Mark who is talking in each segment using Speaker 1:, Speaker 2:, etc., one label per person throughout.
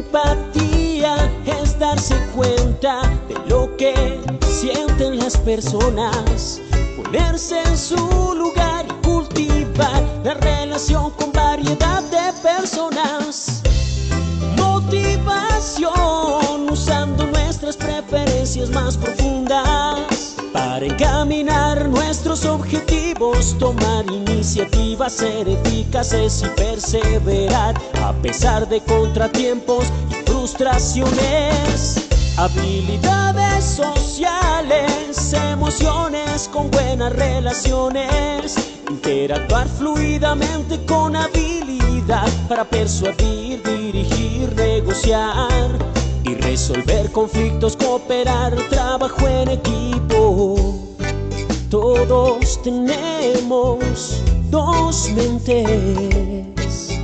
Speaker 1: empatía es darse cuenta de lo que sienten las personas, ponerse en su lugar y cultivar la relación con variedad de personas. Motivación usando nuestras preferencias más profundas para encaminar nuestros objetivos, tomar iniciativas, ser eficaces y perseverar a pesar de contratiempos y frustraciones. Habilidades sociales, emociones con buenas relaciones, interactuar fluidamente con habilidad para persuadir, dirigir, negociar y resolver conflictos, cooperar, trabajo en equipo. Todos tenemos dos mentes,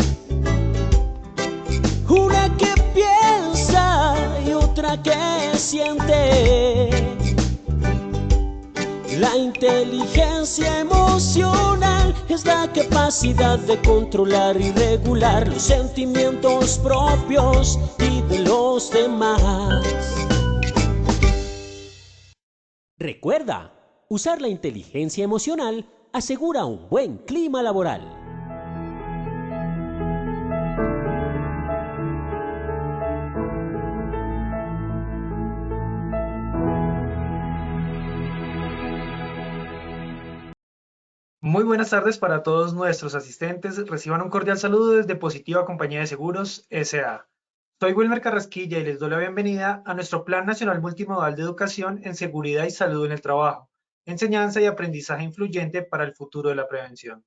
Speaker 1: una que piensa y otra que siente. La inteligencia emocional es la capacidad de controlar y regular los sentimientos propios y de los demás. Recuerda, usar la inteligencia emocional asegura un buen clima laboral.
Speaker 2: Muy buenas tardes para todos nuestros asistentes. Reciban un cordial saludo desde Positiva Compañía de Seguros S.A. Soy Wilmer Carrasquilla y les doy la bienvenida a nuestro Plan Nacional Multimodal de Educación en Seguridad y Salud en el Trabajo, enseñanza y aprendizaje influyente para el futuro de la prevención.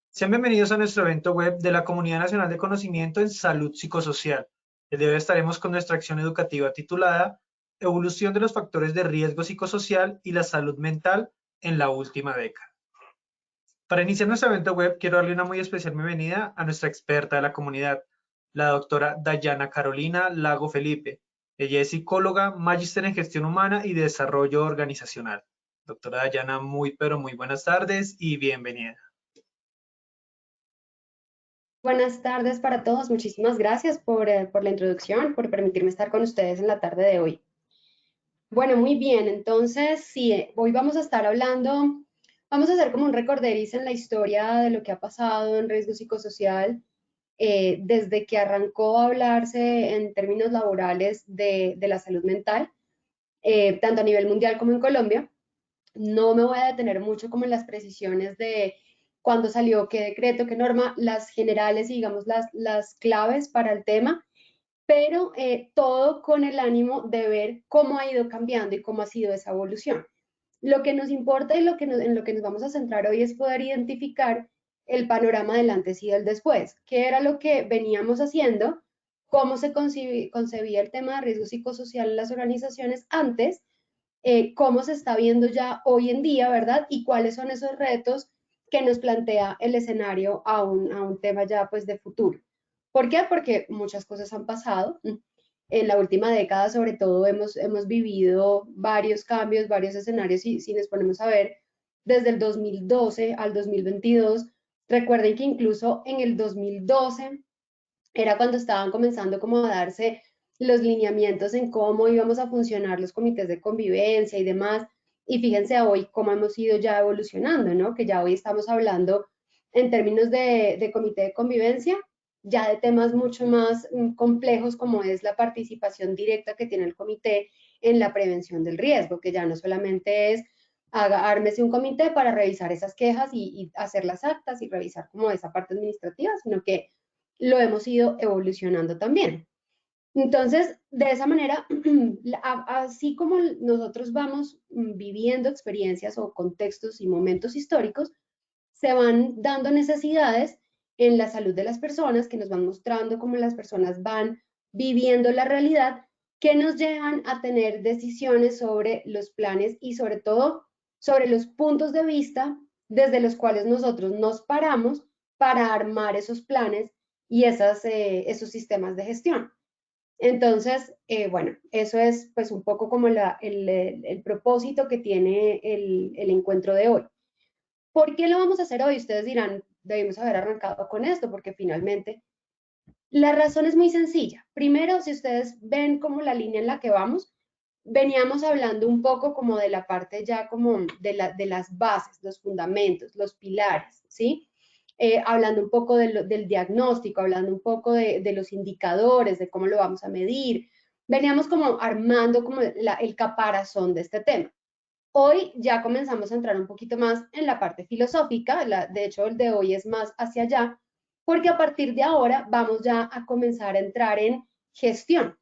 Speaker 2: Sean bienvenidos a nuestro evento web de la Comunidad Nacional de Conocimiento en Salud Psicosocial. El día de hoy estaremos con nuestra acción educativa titulada Evolución de los factores de riesgo psicosocial y la salud mental en la última década. Para iniciar nuestro evento web, quiero darle una muy especial bienvenida a nuestra experta de la comunidad, la doctora Dayana Carolina Lago Felipe. Ella es psicóloga, magíster en gestión humana y desarrollo organizacional. Doctora Dayana, muy pero muy buenas tardes y bienvenida.
Speaker 3: Buenas tardes para todos. Muchísimas gracias por la introducción, por permitirme estar con ustedes en la tarde de hoy. Bueno, muy bien. Entonces, sí, hoy vamos a estar hablando, vamos a hacer como un recorderis en la historia de lo que ha pasado en riesgo psicosocial desde que arrancó a hablarse en términos laborales de la salud mental, tanto a nivel mundial como en Colombia. No me voy a detener mucho como en las precisiones de cuándo salió, qué decreto, qué norma, las generales y digamos las claves para el tema, pero todo con el ánimo de ver cómo ha ido cambiando y cómo ha sido esa evolución. Lo que nos importa y en lo que nos vamos a centrar hoy es poder identificar el panorama del antes y del después, qué era lo que veníamos haciendo, cómo se concebía el tema de riesgo psicosocial en las organizaciones antes, cómo se está viendo ya hoy en día, ¿verdad? Y cuáles son esos retos que nos plantea el escenario a un tema ya pues de futuro. ¿Por qué? Porque muchas cosas han pasado. En la última década, sobre todo, hemos vivido varios cambios, varios escenarios, y si nos ponemos a ver desde el 2012 al 2022, recuerden que incluso en el 2012 era cuando estaban comenzando como a darse los lineamientos en cómo íbamos a funcionar los comités de convivencia y demás. Y fíjense hoy cómo hemos ido ya evolucionando, ¿no? Que ya hoy estamos hablando en términos de comité de convivencia, ya de temas mucho más complejos como es la participación directa que tiene el comité en la prevención del riesgo, que ya no solamente es ármese un comité para revisar esas quejas y hacer las actas y revisar como esa parte administrativa, sino que lo hemos ido evolucionando también. Entonces, de esa manera, así como nosotros vamos viviendo experiencias o contextos y momentos históricos, se van dando necesidades en la salud de las personas que nos van mostrando cómo las personas van viviendo la realidad, que nos llevan a tener decisiones sobre los planes y sobre todo sobre los puntos de vista desde los cuales nosotros nos paramos para armar esos planes y esos sistemas de gestión. Entonces, bueno, eso es pues un poco como el propósito que tiene el encuentro de hoy. ¿Por qué lo vamos a hacer hoy? Ustedes dirán, debimos haber arrancado con esto, porque finalmente La razón es muy sencilla. Primero, si ustedes ven como la línea en la que vamos, veníamos hablando un poco como de la parte ya como de las bases, los fundamentos, los pilares, ¿sí? Hablando un poco del diagnóstico, hablando un poco de los indicadores, de cómo lo vamos a medir. Veníamos como armando como el caparazón de este tema. Hoy ya comenzamos a entrar un poquito más en la parte filosófica, de hecho el de hoy es más hacia allá, porque a partir de ahora vamos ya a comenzar a entrar en gestión,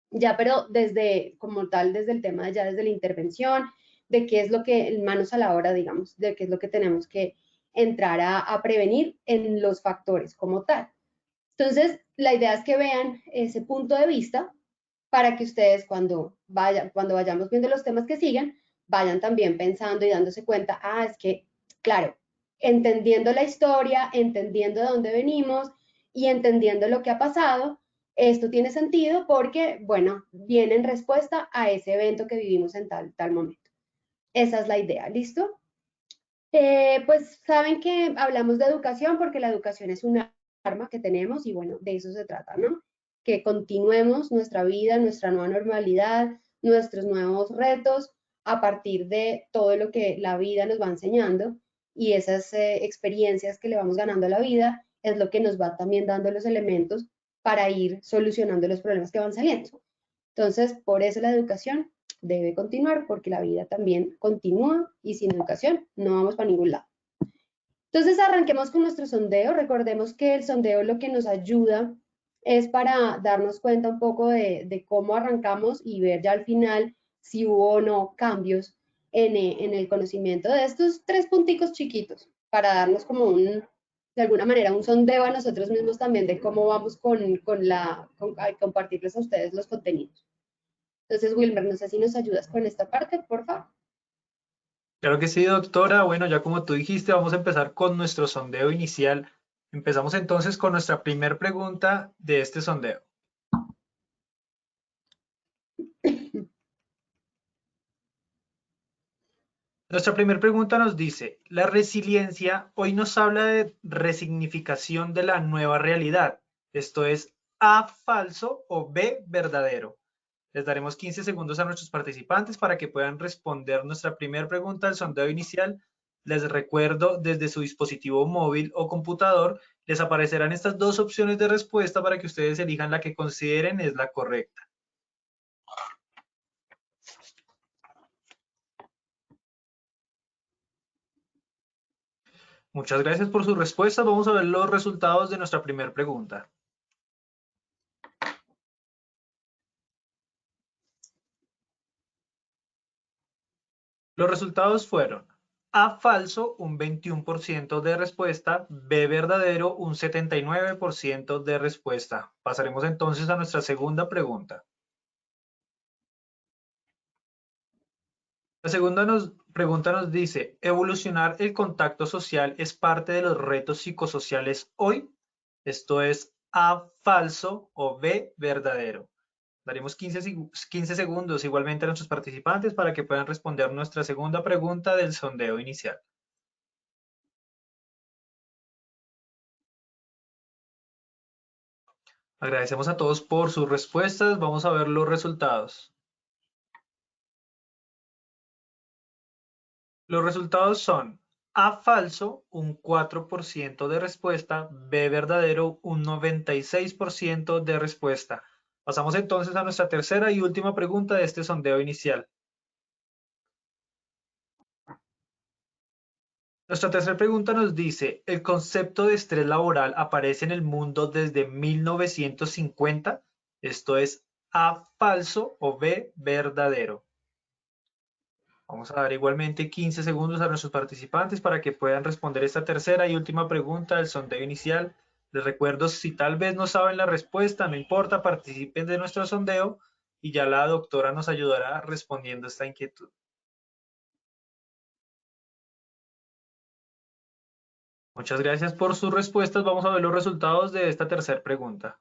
Speaker 3: ya pero desde como tal, desde el tema ya desde la intervención, de qué es lo que, manos a la obra, digamos, de qué es lo que tenemos que entrar a prevenir en los factores como tal. Entonces, la idea es que vean ese punto de vista para que ustedes cuando vayamos viendo los temas que siguen, vayan también pensando y dándose cuenta, es que, claro, entendiendo la historia, entendiendo de dónde venimos y entendiendo lo que ha pasado, esto tiene sentido porque, bueno, viene en respuesta a ese evento que vivimos en tal momento. Esa es la idea, ¿listo? Pues saben que hablamos de educación porque la educación es una arma que tenemos y bueno, de eso se trata, ¿no? Que continuemos nuestra vida, nuestra nueva normalidad, nuestros nuevos retos a partir de todo lo que la vida nos va enseñando y esas experiencias que le vamos ganando a la vida es lo que nos va también dando los elementos para ir solucionando los problemas que van saliendo. Entonces, por eso la educación debe continuar porque la vida también continúa y sin educación no vamos para ningún lado. Entonces arranquemos con nuestro sondeo. Recordemos que el sondeo lo que nos ayuda es para darnos cuenta un poco de cómo arrancamos y ver ya al final si hubo o no cambios en el conocimiento de estos 3 punticos chiquitos para darnos como de alguna manera un sondeo a nosotros mismos también de cómo vamos con compartirles a ustedes los contenidos. Entonces, Wilmer, no sé si nos ayudas con esta parte, por favor.
Speaker 2: Claro que sí, doctora. Bueno, ya como tú dijiste, vamos a empezar con nuestro sondeo inicial. Empezamos entonces con nuestra primera pregunta de este sondeo. Nuestra primera pregunta nos dice, la resiliencia hoy nos habla de resignificación de la nueva realidad. Esto es A, falso o B, verdadero. Les daremos 15 segundos a nuestros participantes para que puedan responder nuestra primera pregunta del sondeo inicial. Les recuerdo, desde su dispositivo móvil o computador, les aparecerán estas dos opciones de respuesta para que ustedes elijan la que consideren es la correcta. Muchas gracias por su respuesta. Vamos a ver los resultados de nuestra primera pregunta. Los resultados fueron A, falso, un 21% de respuesta, B, verdadero, un 79% de respuesta. Pasaremos entonces a nuestra segunda pregunta. La segunda pregunta nos dice, ¿evolucionar el contacto social es parte de los retos psicosociales hoy? Esto es A, falso o B, verdadero. Daremos 15 segundos igualmente a nuestros participantes para que puedan responder nuestra segunda pregunta del sondeo inicial. Agradecemos a todos por sus respuestas. Vamos a ver los resultados. Los resultados son A, falso, un 4% de respuesta, B, verdadero, un 96% de respuesta. Pasamos entonces a nuestra tercera y última pregunta de este sondeo inicial. Nuestra tercera pregunta nos dice, ¿el concepto de estrés laboral aparece en el mundo desde 1950? Esto es A, falso o B, verdadero. Vamos a dar igualmente 15 segundos a nuestros participantes para que puedan responder esta tercera y última pregunta del sondeo inicial. Les recuerdo, si tal vez no saben la respuesta, no importa, participen de nuestro sondeo y ya la doctora nos ayudará respondiendo esta inquietud. Muchas gracias por sus respuestas. Vamos a ver los resultados de esta tercera pregunta.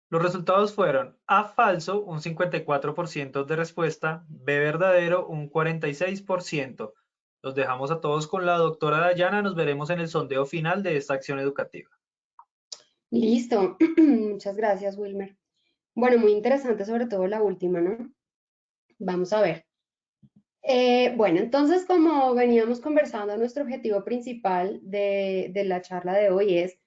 Speaker 2: Los resultados fueron A, falso, un 54% de respuesta, B, verdadero, un 46%. Los dejamos a todos con la doctora Dayana. Nos veremos en el sondeo final de esta acción educativa.
Speaker 3: Listo. Muchas gracias, Wilmer. Bueno, muy interesante sobre todo la última, ¿no? Vamos a ver. Bueno, entonces como veníamos conversando, nuestro objetivo principal de la charla de hoy es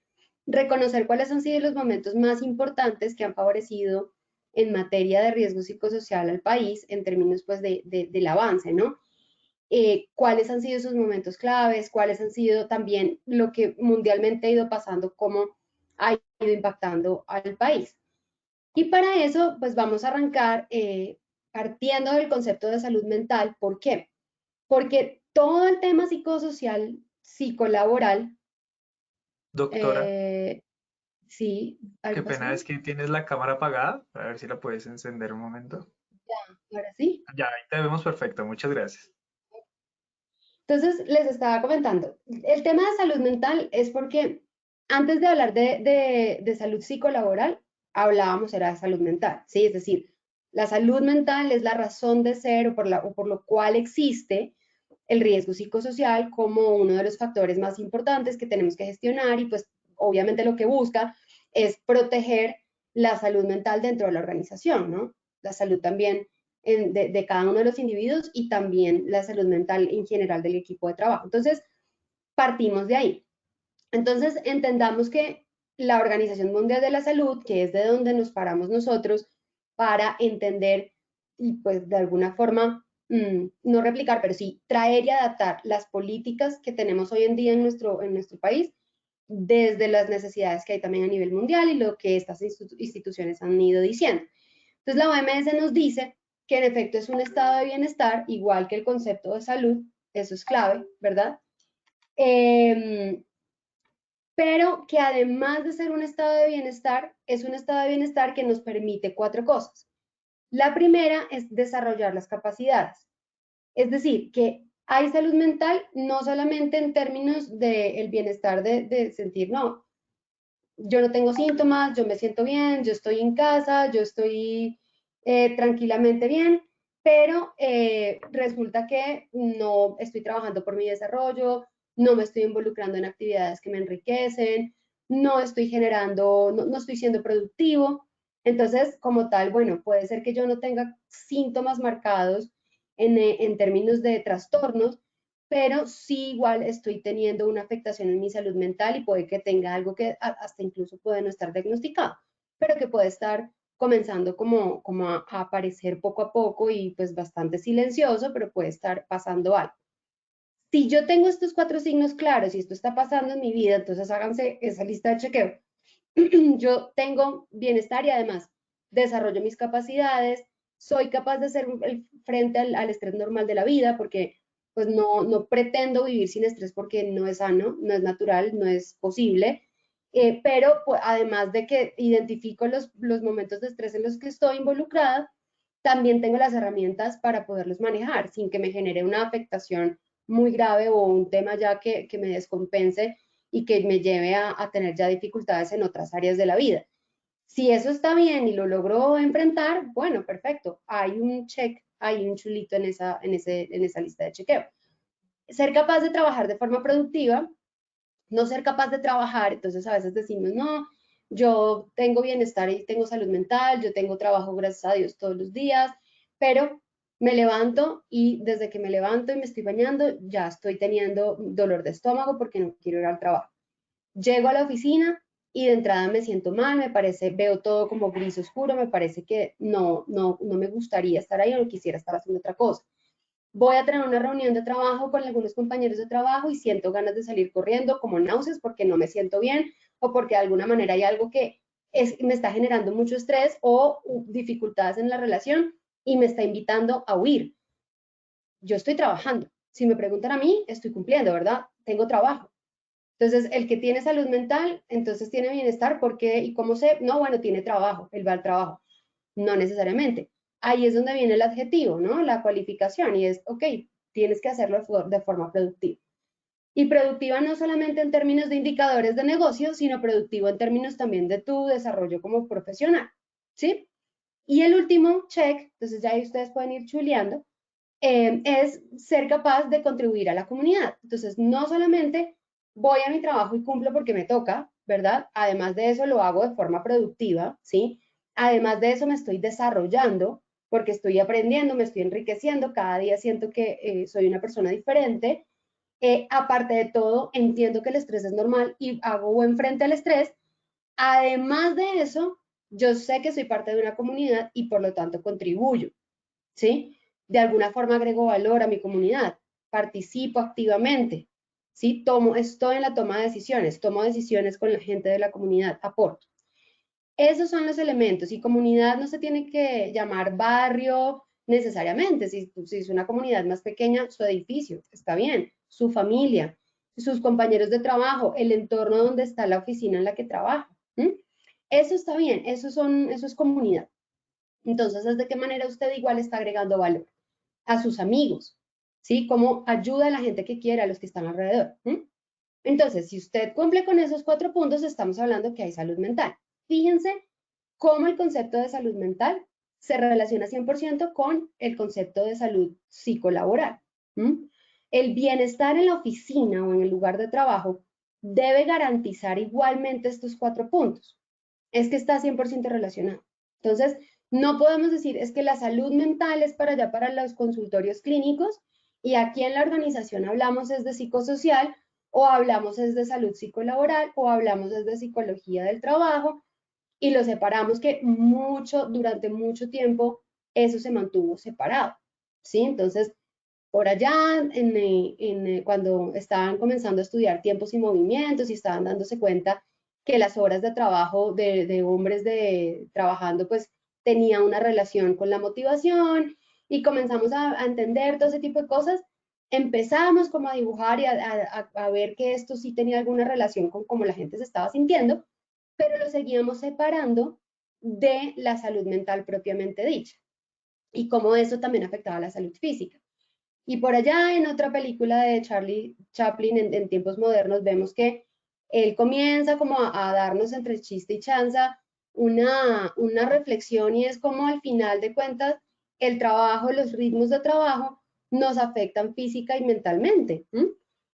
Speaker 3: reconocer cuáles han sido los momentos más importantes que han favorecido en materia de riesgo psicosocial al país en términos pues del avance, ¿no? Cuáles han sido esos momentos claves, cuáles han sido también lo que mundialmente ha ido pasando, cómo ha ido impactando al país. Y para eso, pues vamos a arrancar partiendo del concepto de salud mental. ¿Por qué? Porque todo el tema psicosocial, psicolaboral,
Speaker 2: Doctora,
Speaker 3: sí,
Speaker 2: qué
Speaker 3: ¿algo
Speaker 2: pena
Speaker 3: pasó?
Speaker 2: es que tienes la cámara apagada. A ver si la puedes encender un momento.
Speaker 3: Ahora sí.
Speaker 2: Ya, ahí te vemos perfecto. Muchas gracias.
Speaker 3: Entonces, les estaba comentando, el tema de salud mental es porque antes de hablar de salud psicolaboral, hablábamos era de salud mental, ¿sí? Es decir, la salud mental es la razón de ser o por lo cual existe el riesgo psicosocial como uno de los factores más importantes que tenemos que gestionar y pues obviamente lo que busca es proteger la salud mental dentro de la organización, ¿no? La salud también de cada uno de los individuos y también la salud mental en general del equipo de trabajo. Entonces, partimos de ahí. Entonces, entendamos que la Organización Mundial de la Salud, que es de donde nos paramos nosotros para entender y pues de alguna forma no replicar, pero sí traer y adaptar las políticas que tenemos hoy en día en nuestro país desde las necesidades que hay también a nivel mundial y lo que estas instituciones han ido diciendo. Entonces, la OMS nos dice que en efecto es un estado de bienestar, igual que el concepto de salud, eso es clave, ¿verdad? Pero que además de ser un estado de bienestar, es un estado de bienestar que nos permite cuatro cosas. La primera es desarrollar las capacidades, es decir, que hay salud mental no solamente en términos del bienestar de sentir, no, yo no tengo síntomas, yo me siento bien, yo estoy en casa, yo estoy tranquilamente bien, pero resulta que no estoy trabajando por mi desarrollo, no me estoy involucrando en actividades que me enriquecen, no estoy generando, no estoy siendo productivo. Entonces, como tal, bueno, puede ser que yo no tenga síntomas marcados en términos de trastornos, pero sí igual estoy teniendo una afectación en mi salud mental y puede que tenga algo que hasta incluso puede no estar diagnosticado, pero que puede estar comenzando como a aparecer poco a poco y pues bastante silencioso, pero puede estar pasando algo. Si yo tengo estos cuatro signos claros y esto está pasando en mi vida, entonces háganse esa lista de chequeo. Yo tengo bienestar y además desarrollo mis capacidades, soy capaz de hacer frente al estrés normal de la vida, porque pues no pretendo vivir sin estrés porque no es sano, no es natural, no es posible, pero pues, además de que identifico los momentos de estrés en los que estoy involucrada, también tengo las herramientas para poderlos manejar sin que me genere una afectación muy grave o un tema ya que me descompense y que me lleve a tener ya dificultades en otras áreas de la vida. Si eso está bien y lo logro enfrentar, bueno, perfecto. Hay un check, hay un chulito en esa lista de chequeo. Ser capaz de trabajar de forma productiva, no ser capaz de trabajar, entonces a veces decimos, no, yo tengo bienestar y tengo salud mental, yo tengo trabajo, gracias a Dios, todos los días, pero me levanto y desde que me levanto y me estoy bañando, ya estoy teniendo dolor de estómago porque no quiero ir al trabajo. Llego a la oficina y de entrada me siento mal, me parece, veo todo como gris oscuro, me parece que no me gustaría estar ahí o no quisiera estar haciendo otra cosa. Voy a tener una reunión de trabajo con algunos compañeros de trabajo y siento ganas de salir corriendo como náuseas porque no me siento bien o porque de alguna manera hay algo que me está generando mucho estrés o dificultades en la relación y me está invitando a huir. Yo estoy trabajando. Si me preguntan a mí, estoy cumpliendo, ¿verdad? Tengo trabajo. Entonces, el que tiene salud mental, entonces tiene bienestar, ¿por qué? ¿Y cómo sé? No, bueno, tiene trabajo, él va al trabajo. No necesariamente. Ahí es donde viene el adjetivo, ¿no? La cualificación y es, ok, tienes que hacerlo de forma productiva. Y productiva no solamente en términos de indicadores de negocio, sino productivo en términos también de tu desarrollo como profesional, ¿sí? Y el último check, entonces ya ahí ustedes pueden ir chuleando, es ser capaz de contribuir a la comunidad. Entonces, no solamente voy a mi trabajo y cumplo porque me toca, ¿verdad? Además de eso lo hago de forma productiva, ¿sí? Además de eso me estoy desarrollando porque estoy aprendiendo, me estoy enriqueciendo, cada día siento que soy una persona diferente. Aparte de todo, entiendo que el estrés es normal y hago buen frente al estrés. Además de eso, yo sé que soy parte de una comunidad y por lo tanto contribuyo, ¿sí? De alguna forma agrego valor a mi comunidad, participo activamente, ¿sí? Estoy en la toma de decisiones, tomo decisiones con la gente de la comunidad, aporto. Esos son los elementos y comunidad no se tiene que llamar barrio necesariamente, si es una comunidad más pequeña, su edificio, está bien, su familia, sus compañeros de trabajo, el entorno donde está la oficina en la que trabaja. Eso está bien, eso es comunidad. Entonces, ¿de qué manera usted igual está agregando valor? A sus amigos, ¿sí? Cómo ayuda a la gente que quiere, a los que están alrededor. Entonces, si usted cumple con esos 4 puntos, estamos hablando que hay salud mental. Fíjense cómo el concepto de salud mental se relaciona 100% con el concepto de salud psicolaboral. El bienestar en la oficina o en el lugar de trabajo debe garantizar igualmente estos 4 puntos. Es que está 100% relacionado. Entonces, no podemos decir, es que la salud mental es para allá, para los consultorios clínicos, y aquí en la organización hablamos es de psicosocial, o hablamos es de salud psicolaboral, o hablamos es de psicología del trabajo, y lo separamos que durante mucho tiempo, eso se mantuvo separado, ¿sí? Entonces, por allá, cuando estaban comenzando a estudiar tiempos y movimientos y estaban dándose cuenta que las horas de trabajo de hombres trabajando, pues tenía una relación con la motivación y comenzamos a entender todo ese tipo de cosas, empezamos como a dibujar y a ver que esto sí tenía alguna relación con cómo la gente se estaba sintiendo, pero lo seguíamos separando de la salud mental propiamente dicha y cómo eso también afectaba a la salud física. Y por allá en otra película de Charlie Chaplin en tiempos modernos vemos que él comienza como a darnos entre chiste y chanza una reflexión y es como al final de cuentas el trabajo, los ritmos de trabajo nos afectan física y mentalmente.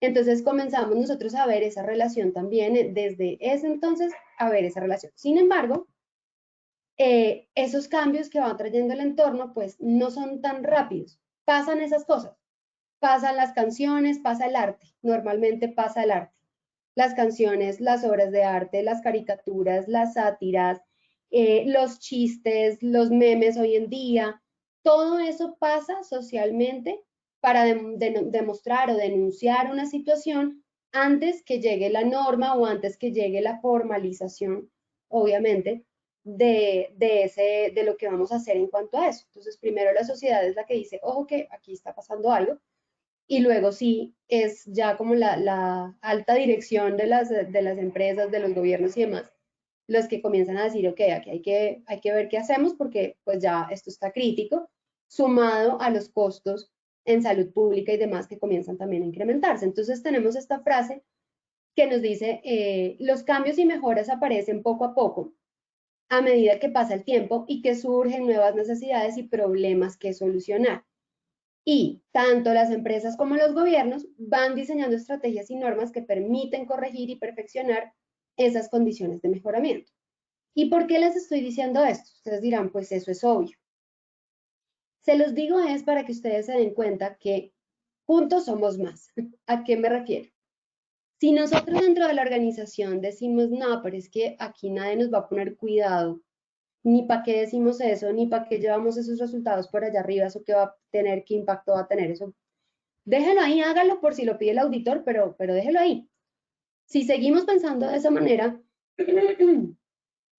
Speaker 3: Entonces comenzamos nosotros a ver esa relación también, desde ese entonces a ver esa relación. Sin embargo, esos cambios que va trayendo el entorno pues no son tan rápidos. Pasan esas cosas, pasan las canciones, pasa el arte, normalmente pasa el arte. Las canciones, las obras de arte, las caricaturas, las sátiras, los chistes, los memes hoy en día, todo eso pasa socialmente para demostrar o denunciar una situación antes que llegue la norma o antes que llegue la formalización, obviamente, de lo que vamos a hacer en cuanto a eso. Entonces, primero la sociedad es la que dice, ojo que aquí está pasando algo, y luego sí es ya como la alta dirección de las empresas, de los gobiernos y demás, los que comienzan a decir, ok, aquí hay que ver qué hacemos porque pues ya esto está crítico, sumado a los costos en salud pública y demás que comienzan también a incrementarse. Entonces tenemos esta frase que nos dice, los cambios y mejoras aparecen poco a poco a medida que pasa el tiempo y que surgen nuevas necesidades y problemas que solucionar. Y tanto las empresas como los gobiernos van diseñando estrategias y normas que permiten corregir y perfeccionar esas condiciones de mejoramiento. ¿Y por qué les estoy diciendo esto? Ustedes dirán, pues eso es obvio. Se los digo es para que ustedes se den cuenta que juntos somos más. ¿A qué me refiero? Si nosotros dentro de la organización decimos, no, pero es que aquí nadie nos va a poner cuidado, ni para qué decimos eso, ni para qué llevamos esos resultados por allá arriba, eso que va a tener, qué impacto va a tener eso. Déjelo ahí, hágalo por si lo pide el auditor, pero déjelo ahí. Si seguimos pensando de esa manera,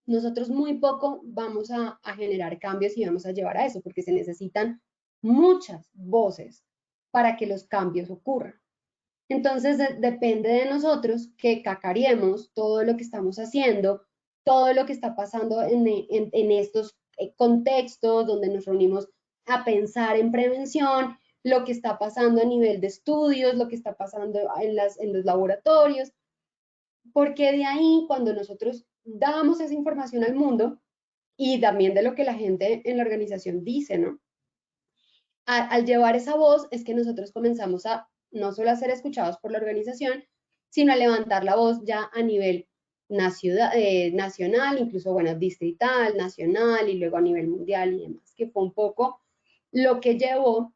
Speaker 3: nosotros muy poco vamos a generar cambios y vamos a llevar a eso, porque se necesitan muchas voces para que los cambios ocurran. Entonces, depende de nosotros que cacareemos todo lo que estamos haciendo, todo lo que está pasando en estos contextos donde nos reunimos a pensar en prevención, lo que está pasando a nivel de estudios, lo que está pasando en los laboratorios, porque de ahí cuando nosotros damos esa información al mundo y también de lo que la gente en la organización dice, ¿no? al llevar esa voz es que nosotros comenzamos a no solo a ser escuchados por la organización, sino a levantar la voz ya a nivel nacional, incluso, bueno, distrital, nacional y luego a nivel mundial y demás, que fue un poco lo que llevó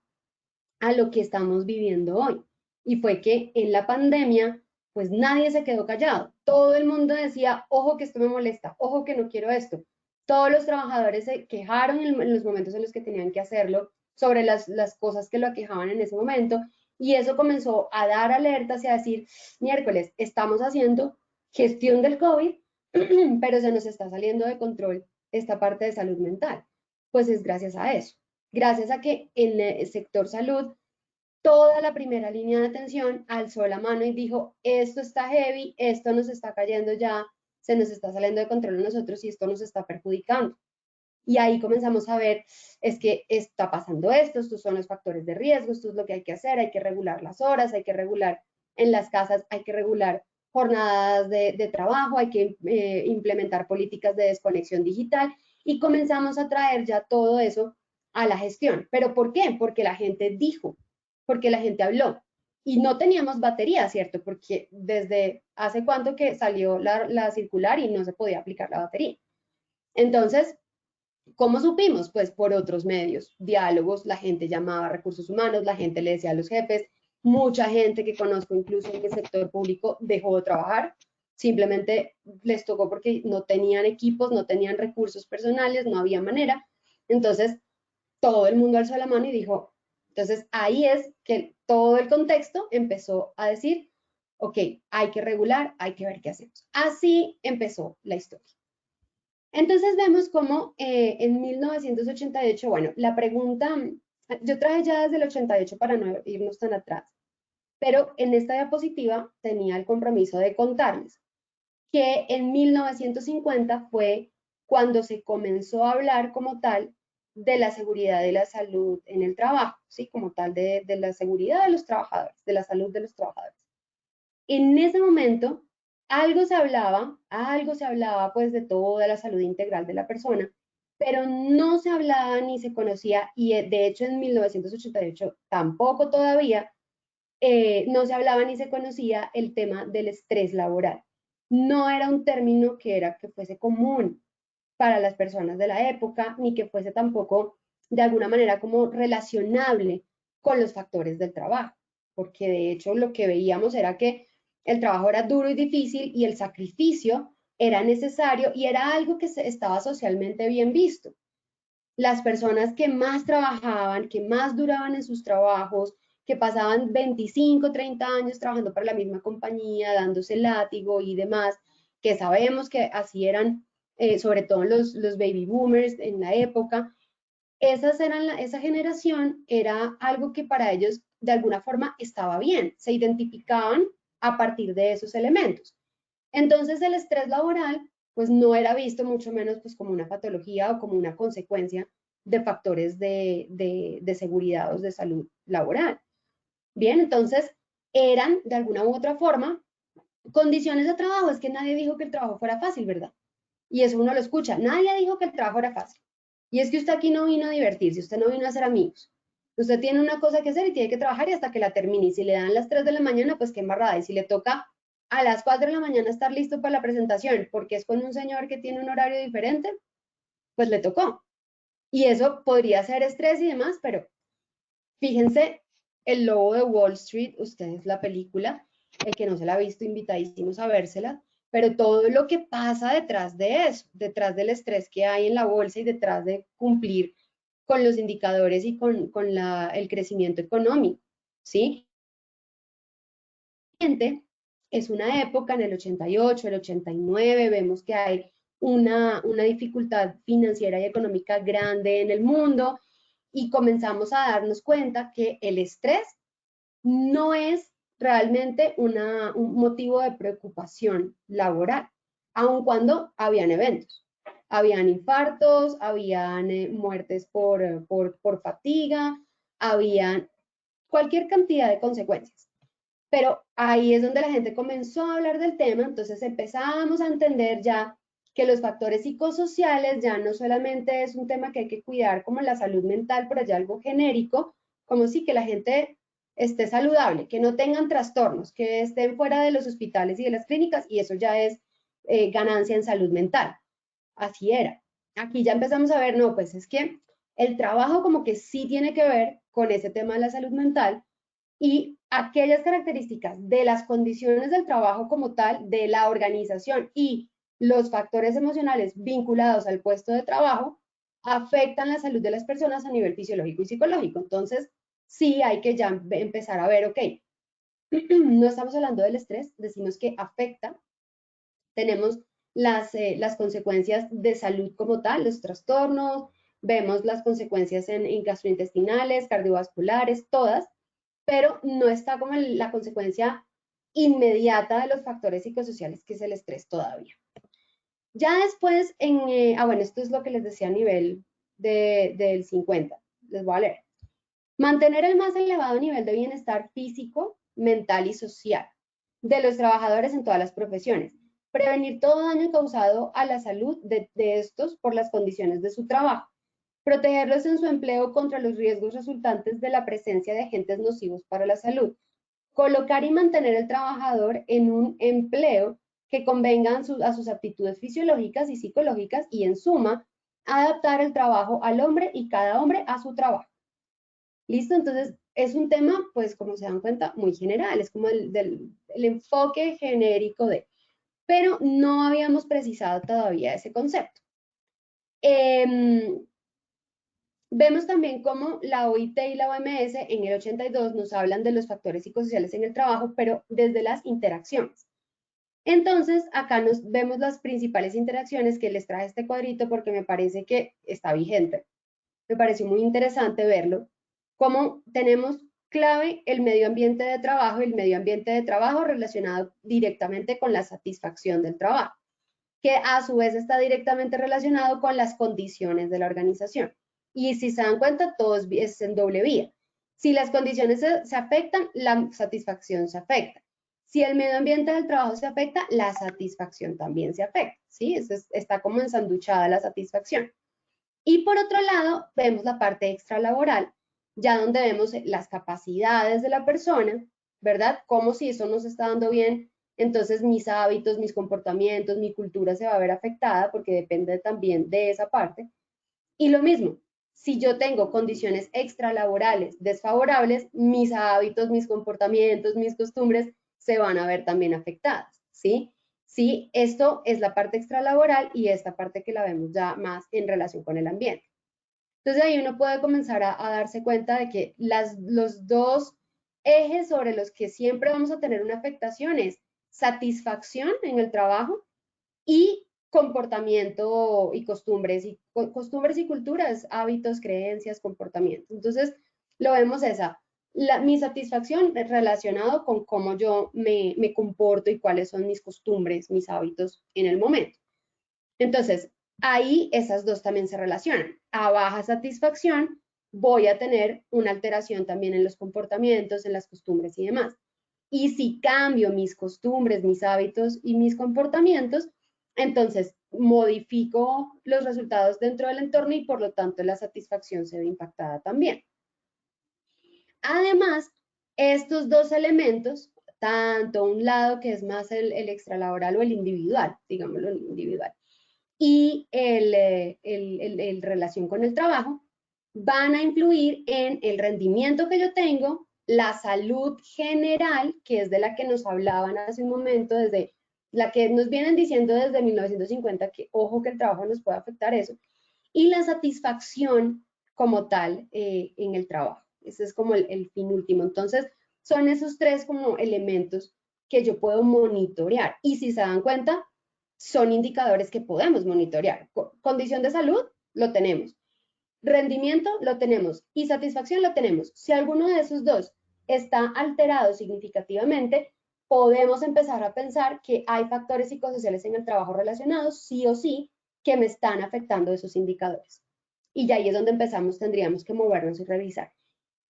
Speaker 3: a lo que estamos viviendo hoy. Y fue que en la pandemia, pues nadie se quedó callado. Todo el mundo decía, ojo que esto me molesta, ojo que no quiero esto. Todos los trabajadores se quejaron en los momentos en los que tenían que hacerlo sobre las cosas que lo aquejaban en ese momento. Y eso comenzó a dar alertas y a decir, miércoles, estamos haciendo gestión del COVID, pero se nos está saliendo de control esta parte de salud mental. Pues es gracias a eso. Gracias a que en el sector salud, toda la primera línea de atención alzó la mano y dijo, esto está heavy, esto nos está cayendo ya, se nos está saliendo de control a nosotros y esto nos está perjudicando. Y ahí comenzamos a ver, es que está pasando esto, estos son los factores de riesgo, esto es lo que hay que hacer, hay que regular las horas, hay que regular en las casas, hay que regular jornadas de trabajo, hay que implementar políticas de desconexión digital y comenzamos a traer ya todo eso a la gestión. ¿Pero por qué? Porque la gente dijo, porque la gente habló. Y no teníamos batería, ¿cierto? Porque desde hace cuánto que salió la circular y no se podía aplicar la batería. Entonces, ¿cómo supimos? Pues por otros medios, diálogos, la gente llamaba a recursos humanos, la gente le decía a los jefes, mucha gente que conozco incluso en el sector público dejó de trabajar, simplemente les tocó porque no tenían equipos, no tenían recursos personales, no había manera. Entonces, todo el mundo alzó la mano y dijo, entonces ahí es que todo el contexto empezó a decir, ok, hay que regular, hay que ver qué hacemos. Así empezó la historia. Entonces vemos cómo en 1988, bueno, la pregunta, yo traje ya desde el 88 para no irnos tan atrás, pero en esta diapositiva tenía el compromiso de contarles que en 1950 fue cuando se comenzó a hablar como tal de la seguridad y la salud en el trabajo, ¿sí? Como tal de la seguridad de los trabajadores, de la salud de los trabajadores. En ese momento, algo se hablaba pues de toda la salud integral de la persona, pero no se hablaba ni se conocía, y de hecho en 1988 tampoco todavía, no se hablaba ni se conocía el tema del estrés laboral. No era un término que fuese común para las personas de la época, ni que fuese tampoco de alguna manera como relacionable con los factores del trabajo, porque de hecho lo que veíamos era que el trabajo era duro y difícil y el sacrificio era necesario y era algo que estaba socialmente bien visto. Las personas que más trabajaban, que más duraban en sus trabajos, que pasaban 25, 30 años trabajando para la misma compañía, dándose látigo y demás, que sabemos que así eran, sobre todo los baby boomers en la época, esa generación era algo que para ellos de alguna forma estaba bien, se identificaban a partir de esos elementos. Entonces el estrés laboral pues no era visto mucho menos pues como una patología o como una consecuencia de factores de seguridad o de salud laboral. Bien, entonces eran de alguna u otra forma condiciones de trabajo, es que nadie dijo que el trabajo fuera fácil, ¿verdad? Y eso uno lo escucha, nadie dijo que el trabajo era fácil. Y es que usted aquí no vino a divertirse, usted no vino a hacer amigos. Usted tiene una cosa que hacer y tiene que trabajar y hasta que la termine. Y si le dan las 3 de la mañana, pues qué embarrada. Y si le toca a las 4 de la mañana estar listo para la presentación, porque es con un señor que tiene un horario diferente, pues le tocó. Y eso podría ser estrés y demás, pero fíjense, El Lobo de Wall Street, ustedes la película, el que no se la ha visto, invitadísimos a vérsela, pero todo lo que pasa detrás de eso, detrás del estrés que hay en la bolsa y detrás de cumplir con los indicadores y con el crecimiento económico, ¿sí? Es una época en el 88, el 89, vemos que hay una dificultad financiera y económica grande en el mundo y comenzamos a darnos cuenta que el estrés no es realmente un motivo de preocupación laboral, aun cuando habían eventos. Habían infartos, habían muertes por fatiga, habían cualquier cantidad de consecuencias. Pero ahí es donde la gente comenzó a hablar del tema, entonces empezamos a entender ya que los factores psicosociales ya no solamente es un tema que hay que cuidar como la salud mental, pero ya algo genérico, como si que la gente esté saludable, que no tengan trastornos, que estén fuera de los hospitales y de las clínicas, y eso ya es ganancia en salud mental. Así era. Aquí ya empezamos a ver, no, pues es que el trabajo como que sí tiene que ver con ese tema de la salud mental y aquellas características de las condiciones del trabajo como tal, de la organización y los factores emocionales vinculados al puesto de trabajo afectan la salud de las personas a nivel fisiológico y psicológico. Entonces, sí hay que ya empezar a ver, ok, no estamos hablando del estrés, decimos que afecta, tenemos las consecuencias de salud como tal, los trastornos, vemos las consecuencias en gastrointestinales, cardiovasculares, todas, pero no está como la consecuencia inmediata de los factores psicosociales, que es el estrés todavía. Ya después, bueno, esto es lo que les decía a nivel del 50, les voy a leer. Mantener el más elevado nivel de bienestar físico, mental y social de los trabajadores en todas las profesiones. Prevenir todo daño causado a la salud de estos por las condiciones de su trabajo. Protegerlos en su empleo contra los riesgos resultantes de la presencia de agentes nocivos para la salud. Colocar y mantener el trabajador en un empleo que convengan a sus aptitudes fisiológicas y psicológicas y, en suma, adaptar el trabajo al hombre y cada hombre a su trabajo. ¿Listo? Entonces, es un tema, pues, como se dan cuenta, muy general, es como el enfoque genérico de, pero no habíamos precisado todavía ese concepto. Vemos también cómo la OIT y la OMS en el 82 nos hablan de los factores psicosociales en el trabajo, pero desde las interacciones. Entonces, acá nos vemos las principales interacciones, que les traje este cuadrito porque me parece que está vigente. Me pareció muy interesante verlo, cómo tenemos clave el medio ambiente de trabajo y el medio ambiente de trabajo relacionado directamente con la satisfacción del trabajo, que a su vez está directamente relacionado con las condiciones de la organización. Y si se dan cuenta, todo es en doble vía. Si las condiciones se afectan, la satisfacción se afecta. Si el medio ambiente del trabajo se afecta, la satisfacción también se afecta, ¿sí? Está como ensanduchada la satisfacción. Y por otro lado, vemos la parte extralaboral, ya donde vemos las capacidades de la persona, ¿verdad? Como si eso no se está dando bien, entonces mis hábitos, mis comportamientos, mi cultura se va a ver afectada porque depende también de esa parte. Y lo mismo, si yo tengo condiciones extralaborales desfavorables, mis hábitos, mis comportamientos, mis costumbres se van a ver también afectadas, ¿sí? Sí, esto es la parte extralaboral y esta parte que la vemos ya más en relación con el ambiente. Entonces ahí uno puede comenzar a darse cuenta de que los dos ejes sobre los que siempre vamos a tener una afectación es satisfacción en el trabajo y comportamiento y costumbres y culturas, hábitos, creencias, comportamientos. Entonces lo vemos mi satisfacción es relacionado con cómo yo me comporto y cuáles son mis costumbres, mis hábitos en el momento. Entonces, ahí esas dos también se relacionan. A baja satisfacción voy a tener una alteración también en los comportamientos, en las costumbres y demás. Y si cambio mis costumbres, mis hábitos y mis comportamientos, entonces modifico los resultados dentro del entorno y por lo tanto la satisfacción se ve impactada también. Además, estos dos elementos, tanto un lado que es más el extralaboral o el individual, digámoslo, el individual, y el relación con el trabajo, van a influir en el rendimiento que yo tengo, la salud general, que es de la que nos hablaban hace un momento, desde la que nos vienen diciendo desde 1950, que ojo que el trabajo nos puede afectar eso, y la satisfacción como tal en el trabajo. Ese es como el fin último. Entonces, son esos tres como elementos que yo puedo monitorear. Y si se dan cuenta, son indicadores que podemos monitorear. Condición de salud, lo tenemos. Rendimiento, lo tenemos. Y satisfacción, lo tenemos. Si alguno de esos dos está alterado significativamente, podemos empezar a pensar que hay factores psicosociales en el trabajo relacionados, sí o sí, que me están afectando esos indicadores. Y ya ahí es donde tendríamos que movernos y revisar.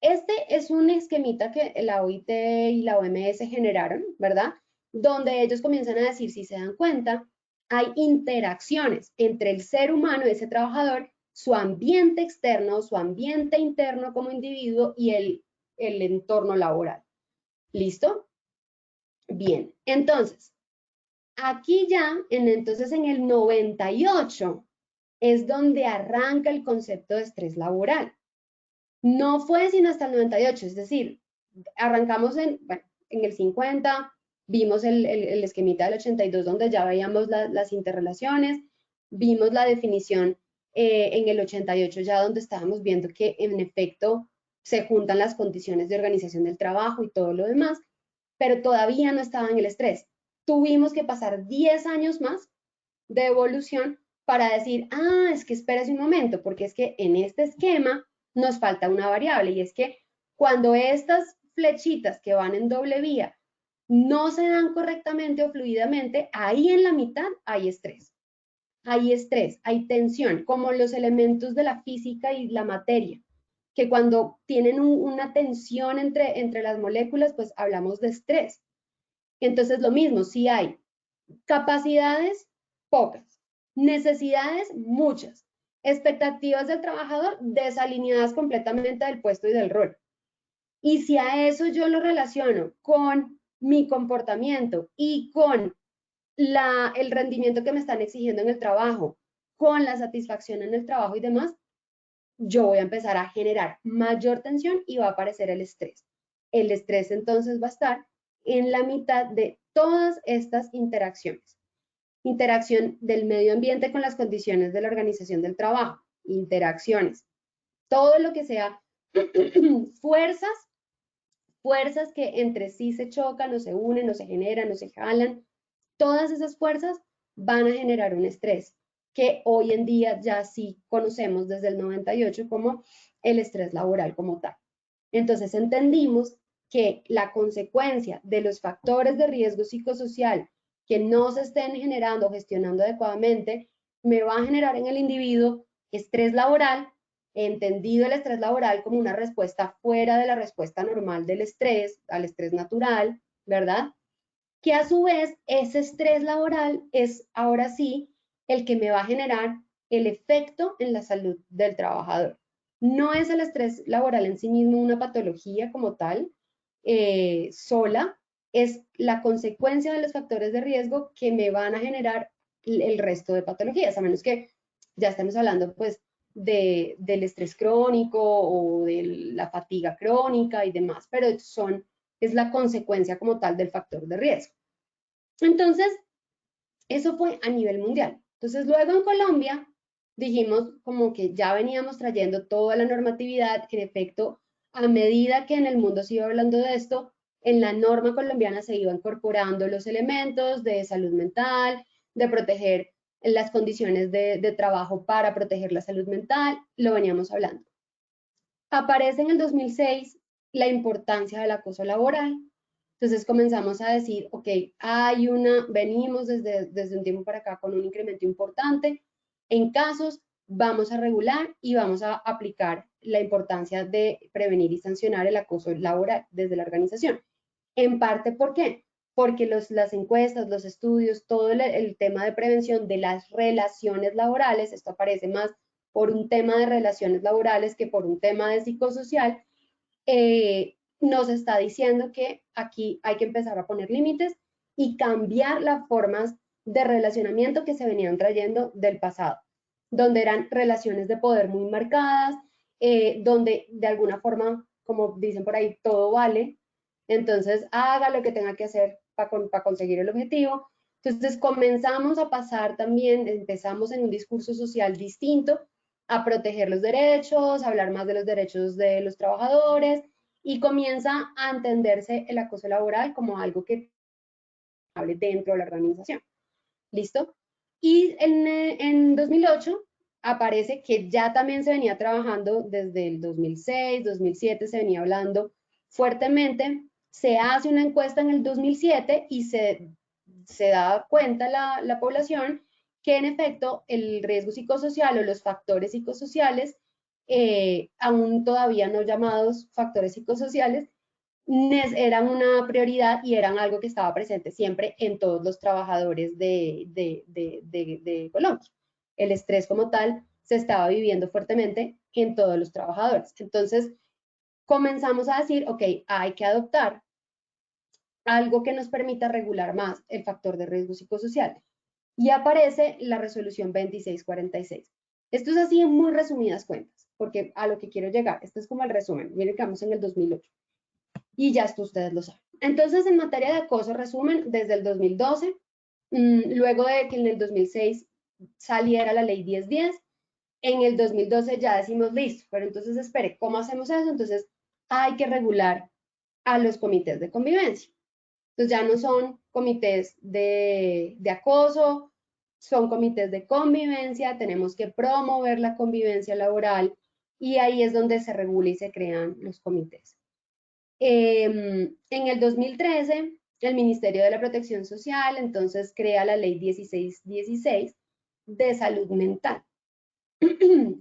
Speaker 3: Este es un esquemita que la OIT y la OMS generaron, ¿verdad? Donde ellos comienzan a decir, si se dan cuenta, hay interacciones entre el ser humano, ese trabajador, su ambiente externo, su ambiente interno como individuo y el entorno laboral. ¿Listo? Bien, entonces, aquí ya, entonces en el 98 es donde arranca el concepto de estrés laboral. No fue sino hasta el 98, es decir, arrancamos en el 50, vimos el esquemita del 82 donde ya veíamos las interrelaciones, vimos la definición en el 88 ya donde estábamos viendo que en efecto se juntan las condiciones de organización del trabajo y todo lo demás, pero todavía no estaba en el estrés. Tuvimos que pasar 10 años más de evolución para decir, ah, es que espérese un momento, porque es que en este esquema nos falta una variable y es que cuando estas flechitas que van en doble vía no se dan correctamente o fluidamente, ahí en la mitad hay estrés. Hay estrés, hay tensión, como los elementos de la física y la materia, que cuando tienen una tensión entre las moléculas, pues hablamos de estrés. Entonces lo mismo, si hay capacidades, pocas, necesidades, muchas, expectativas del trabajador desalineadas completamente del puesto y del rol. Y si a eso yo lo relaciono con mi comportamiento y con el rendimiento que me están exigiendo en el trabajo, con la satisfacción en el trabajo y demás, yo voy a empezar a generar mayor tensión y va a aparecer el estrés. El estrés entonces va a estar en la mitad de todas estas interacciones. Interacción del medio ambiente con las condiciones de la organización del trabajo, interacciones, todo lo que sea fuerzas que entre sí se chocan o se unen o se generan o se jalan, todas esas fuerzas van a generar un estrés que hoy en día ya sí conocemos desde el 98 como el estrés laboral como tal. Entonces entendimos que la consecuencia de los factores de riesgo psicosocial que no se estén generando o gestionando adecuadamente me va a generar en el individuo estrés laboral, entendido el estrés laboral como una respuesta fuera de la respuesta normal del estrés, al estrés natural, ¿verdad? Que a su vez ese estrés laboral es ahora sí el que me va a generar el efecto en la salud del trabajador. No es el estrés laboral en sí mismo una patología como tal, sola, es la consecuencia de los factores de riesgo que me van a generar el resto de patologías, a menos que ya estemos hablando pues del estrés crónico o de la fatiga crónica y demás, pero es la consecuencia como tal del factor de riesgo. Entonces, eso fue a nivel mundial. Entonces, luego en Colombia dijimos como que ya veníamos trayendo toda la normatividad, que en efecto, a medida que en el mundo se iba hablando de esto, en la norma colombiana se iba incorporando los elementos de salud mental, de proteger las condiciones de trabajo para proteger la salud mental, lo veníamos hablando. Aparece en el 2006 la importancia del acoso laboral. Entonces comenzamos a decir, ok, venimos desde un tiempo para acá con un incremento importante. En casos, vamos a regular y vamos a aplicar la importancia de prevenir y sancionar el acoso laboral desde la organización. En parte, ¿por qué? Porque las encuestas, los estudios, todo el tema de prevención de las relaciones laborales, esto aparece más por un tema de relaciones laborales que por un tema de psicosocial, nos está diciendo que aquí hay que empezar a poner límites y cambiar las formas de relacionamiento que se venían trayendo del pasado, donde eran relaciones de poder muy marcadas, donde de alguna forma, como dicen por ahí, todo vale, entonces haga lo que tenga que hacer para conseguir el objetivo. Entonces comenzamos a pasar también, empezamos en un discurso social distinto, a proteger los derechos, a hablar más de los derechos de los trabajadores y comienza a entenderse el acoso laboral como algo que hable dentro de la organización. ¿Listo? Y en 2008 aparece que ya también se venía trabajando desde el 2006, 2007, se venía hablando fuertemente. Se hace una encuesta en el 2007 y se da cuenta la población que en efecto el riesgo psicosocial o los factores psicosociales, aún todavía no llamados factores psicosociales, eran una prioridad y eran algo que estaba presente siempre en todos los trabajadores de Colombia. El estrés como tal se estaba viviendo fuertemente en todos los trabajadores. Entonces, comenzamos a decir, ok, hay que adoptar algo que nos permita regular más el factor de riesgo psicosocial. Y aparece la resolución 2646. Esto es así en muy resumidas cuentas, porque a lo que quiero llegar, esto es como el resumen, miren que vamos en el 2008. Y ya esto ustedes lo saben. Entonces, en materia de acoso, resumen, desde el 2012, luego de que en el 2006 saliera la ley 1010, en el 2012 ya decimos listo, pero entonces espere, ¿cómo hacemos eso? Entonces hay que regular a los comités de convivencia. Entonces ya no son comités de acoso, son comités de convivencia, tenemos que promover la convivencia laboral y ahí es donde se regula y se crean los comités. En el 2013, el Ministerio de la Protección Social entonces crea la ley 1616 de salud mental.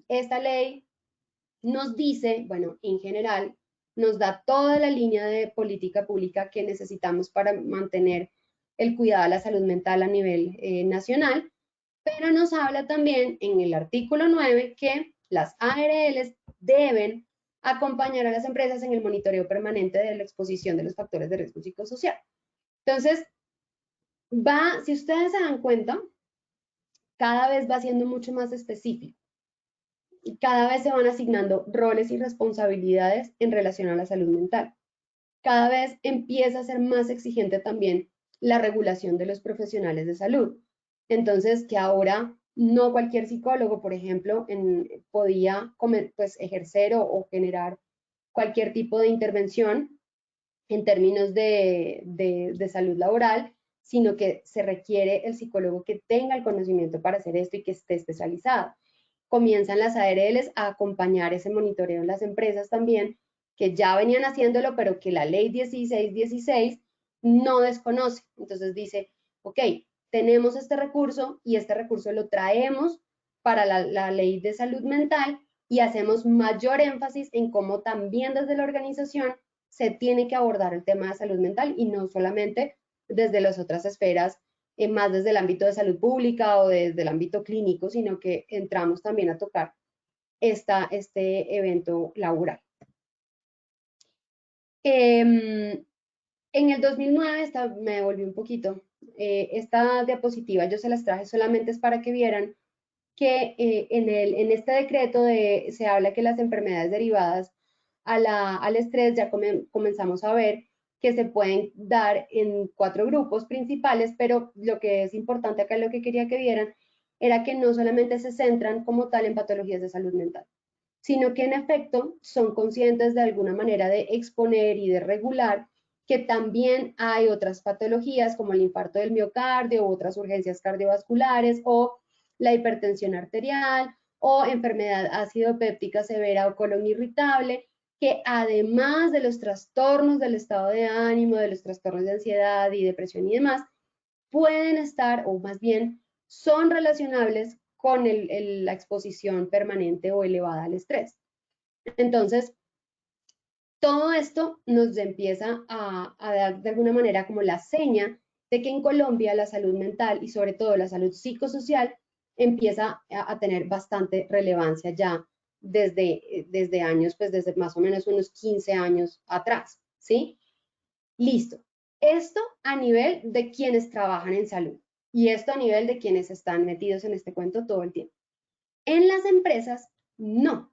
Speaker 3: Esta ley nos dice, bueno, en general, nos da toda la línea de política pública que necesitamos para mantener el cuidado de la salud mental a nivel nacional, pero nos habla también en el artículo 9 que las ARLs deben acompañar a las empresas en el monitoreo permanente de la exposición de los factores de riesgo psicosocial. Entonces, si ustedes se dan cuenta, cada vez va siendo mucho más específico. Y cada vez se van asignando roles y responsabilidades en relación a la salud mental. Cada vez empieza a ser más exigente también la regulación de los profesionales de salud. Entonces, que ahora no cualquier psicólogo, por ejemplo, podía pues, ejercer o generar cualquier tipo de intervención en términos de salud laboral, sino que se requiere el psicólogo que tenga el conocimiento para hacer esto y que esté especializado. Comienzan las ARLs a acompañar ese monitoreo en las empresas también, que ya venían haciéndolo, pero que la ley 1616 no desconoce. Entonces dice, ok, tenemos este recurso y este recurso lo traemos para la ley de salud mental y hacemos mayor énfasis en cómo también desde la organización se tiene que abordar el tema de salud mental y no solamente desde las otras esferas, más desde el ámbito de salud pública o desde el ámbito clínico, sino que entramos también a tocar este evento laboral. En el 2009, me devolví un poquito, esta diapositiva yo se las traje solamente es para que vieran que en este decreto se habla que las enfermedades derivadas al estrés ya comenzamos a ver que se pueden dar en 4 grupos principales, pero lo que es importante acá, lo que quería que vieran, era que no solamente se centran como tal en patologías de salud mental, sino que en efecto son conscientes de alguna manera de exponer y de regular que también hay otras patologías como el infarto del miocardio u otras urgencias cardiovasculares o la hipertensión arterial o enfermedad ácido péptica severa o colon irritable, que además de los trastornos del estado de ánimo, de los trastornos de ansiedad y depresión y demás, pueden estar, o más bien son relacionables con la exposición permanente o elevada al estrés. Entonces, todo esto nos empieza a dar de alguna manera como la seña de que en Colombia la salud mental y sobre todo la salud psicosocial empieza a tener bastante relevancia ya desde años, pues desde más o menos unos 15 años atrás, ¿sí? Listo. Esto a nivel de quienes trabajan en salud y esto a nivel de quienes están metidos en este cuento todo el tiempo. En las empresas, no.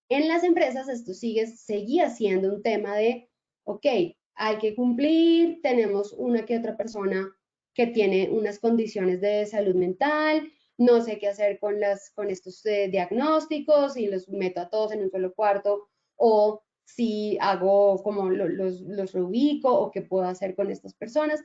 Speaker 3: En las empresas esto seguía siendo un tema de, ok, hay que cumplir, tenemos una que otra persona que tiene unas condiciones de salud mental, no sé qué hacer con estos diagnósticos y los meto a todos en un solo cuarto o si hago como los reubico o qué puedo hacer con estas personas.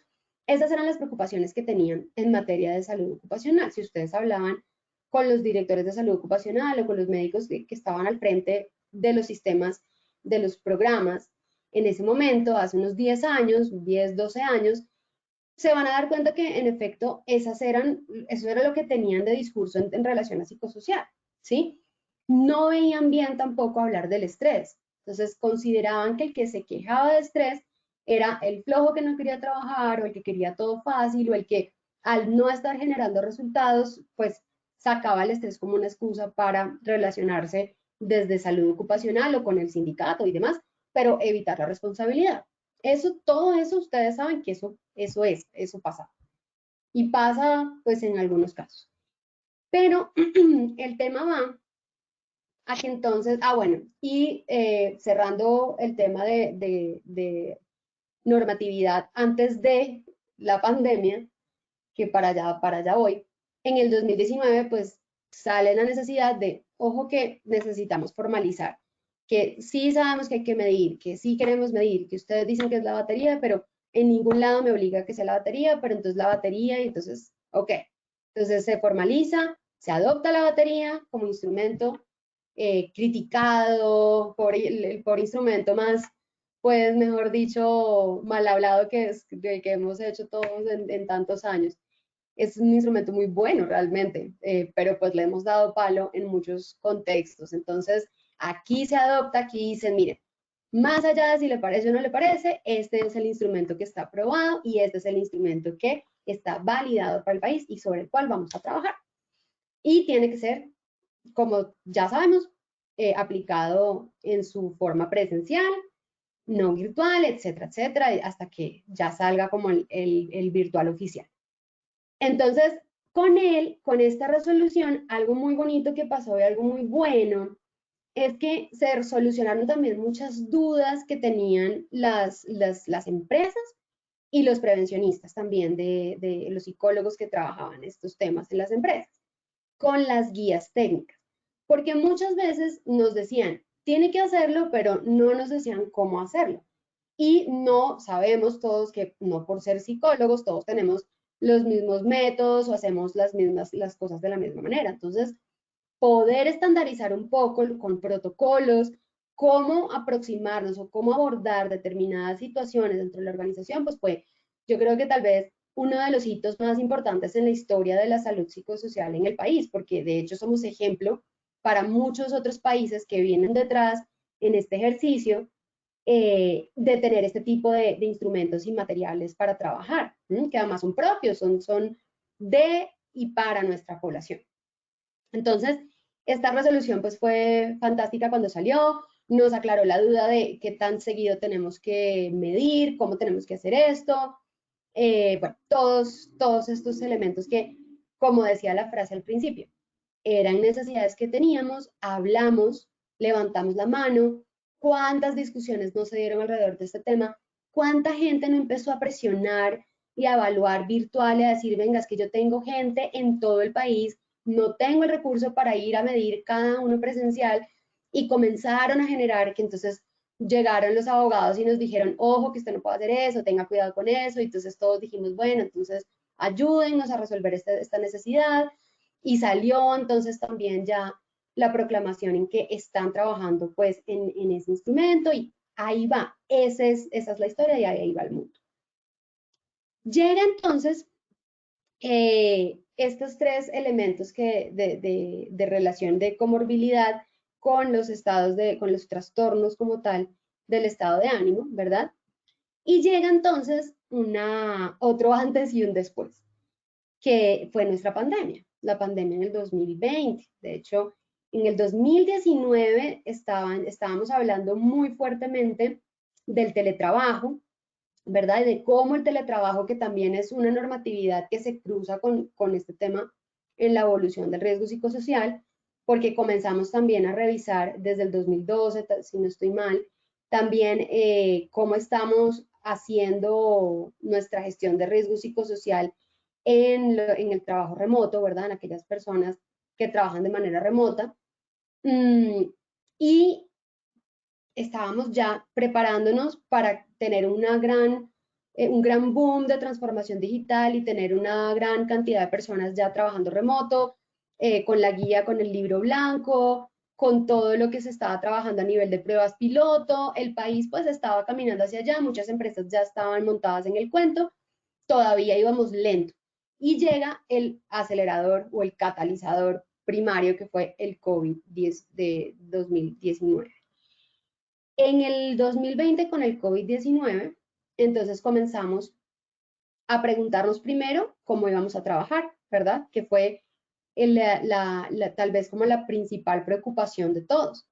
Speaker 3: Esas eran las preocupaciones que tenían en materia de salud ocupacional. Si ustedes hablaban con los directores de salud ocupacional o con los médicos que estaban al frente de los sistemas, de los programas, en ese momento, hace unos 10 años, 10, 12 años, se van a dar cuenta que en efecto eso era lo que tenían de discurso en relación a psicosocial, ¿sí? No veían bien tampoco hablar del estrés. Entonces consideraban que el que se quejaba de estrés era el flojo que no quería trabajar o el que quería todo fácil o el que al no estar generando resultados, pues sacaba el estrés como una excusa para relacionarse desde salud ocupacional o con el sindicato y demás, pero evitar la responsabilidad. Eso, todo eso, ustedes saben que eso pasa. Y pasa, pues, en algunos casos. Pero el tema va a que entonces, bueno, y cerrando el tema de normatividad antes de la pandemia, que para allá voy, en el 2019 pues sale la necesidad de, ojo que necesitamos formalizar, que sí sabemos que hay que medir, que sí queremos medir, que ustedes dicen que es la batería, pero en ningún lado me obliga a que sea la batería, pero entonces la batería y entonces, ok, entonces se formaliza, se adopta la batería como instrumento criticado por instrumento más, pues mejor dicho, mal hablado que hemos hecho todos en tantos años. Es un instrumento muy bueno realmente, pero pues le hemos dado palo en muchos contextos. Entonces, aquí se adopta, aquí dicen, mire, más allá de si le parece o no le parece, este es el instrumento que está aprobado y este es el instrumento que está validado para el país y sobre el cual vamos a trabajar. Y tiene que ser, como ya sabemos, aplicado en su forma presencial, no virtual, etcétera, etcétera, hasta que ya salga como el virtual oficial. Entonces, con esta resolución, algo muy bonito que pasó y algo muy bueno es que se solucionaron también muchas dudas que tenían las empresas y los prevencionistas también de los psicólogos que trabajaban estos temas en las empresas, con las guías técnicas. Porque muchas veces nos decían, tiene que hacerlo, pero no nos decían cómo hacerlo. Y no sabemos todos que, no por ser psicólogos, todos tenemos los mismos métodos o hacemos las cosas de la misma manera. Entonces, poder estandarizar un poco con protocolos, cómo aproximarnos o cómo abordar determinadas situaciones dentro de la organización, pues yo creo que tal vez uno de los hitos más importantes en la historia de la salud psicosocial en el país, porque de hecho somos ejemplo para muchos otros países que vienen detrás en este ejercicio de tener este tipo de instrumentos y materiales para trabajar, que además son propios, son de y para nuestra población. Entonces, esta resolución pues fue fantástica cuando salió, nos aclaró la duda de qué tan seguido tenemos que medir, cómo tenemos que hacer esto, bueno, todos estos elementos que, como decía la frase al principio, eran necesidades que teníamos, hablamos, levantamos la mano, cuántas discusiones no se dieron alrededor de este tema, cuánta gente no empezó a presionar y a evaluar virtual y a decir, venga, es que yo tengo gente en todo el país, no tengo el recurso para ir a medir cada uno presencial y comenzaron a generar que entonces llegaron los abogados y nos dijeron, ojo, que usted no puede hacer eso, tenga cuidado con eso, y entonces todos dijimos, bueno, entonces ayúdennos a resolver esta necesidad, y salió entonces también ya la proclamación en que están trabajando pues en ese instrumento y ahí va, esa es la historia y ahí va el mundo. Llega entonces estos tres elementos de relación de comorbilidad con los estados con los trastornos como tal del estado de ánimo, ¿verdad? Y llega entonces otro antes y un después, que fue nuestra pandemia, la pandemia en el 2020. De hecho, en el 2019 estábamos hablando muy fuertemente del teletrabajo, ¿verdad? Y de cómo el teletrabajo, que también es una normatividad que se cruza con este tema en la evolución del riesgo psicosocial, porque comenzamos también a revisar desde el 2012, si no estoy mal, también cómo estamos haciendo nuestra gestión de riesgo psicosocial en el trabajo remoto, ¿verdad? En aquellas personas que trabajan de manera remota. Y estábamos ya preparándonos para tener un gran boom de transformación digital y tener una gran cantidad de personas ya trabajando remoto, con la guía, con el libro blanco, con todo lo que se estaba trabajando a nivel de pruebas piloto. El país pues estaba caminando hacia allá, muchas empresas ya estaban montadas en el cuento, todavía íbamos lento. Y llega el acelerador o el catalizador primario, que fue el COVID-10 de 2019. En el 2020, con el COVID-19, entonces comenzamos a preguntarnos primero cómo íbamos a trabajar, ¿verdad? Que fue tal vez como la principal preocupación de todos.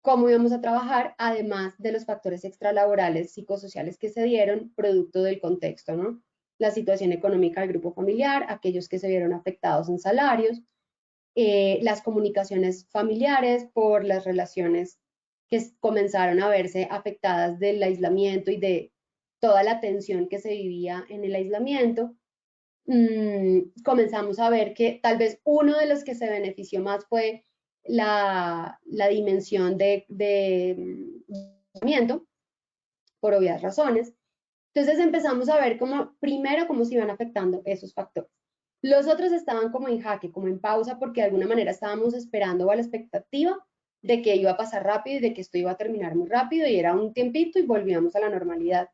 Speaker 3: Cómo íbamos a trabajar, además de los factores extralaborales psicosociales que se dieron producto del contexto, ¿no? La situación económica del grupo familiar, aquellos que se vieron afectados en salarios, las comunicaciones familiares por las relaciones que comenzaron a verse afectadas del aislamiento y de toda la tensión que se vivía en el aislamiento. Comenzamos a ver que tal vez uno de los que se benefició más fue la dimensión de aislamiento, por obvias razones. Entonces empezamos a ver primero cómo se iban afectando esos factores. Los otros estaban como en jaque, como en pausa, porque de alguna manera estábamos esperando a la expectativa de que iba a pasar rápido y de que esto iba a terminar muy rápido y era un tiempito y volvíamos a la normalidad.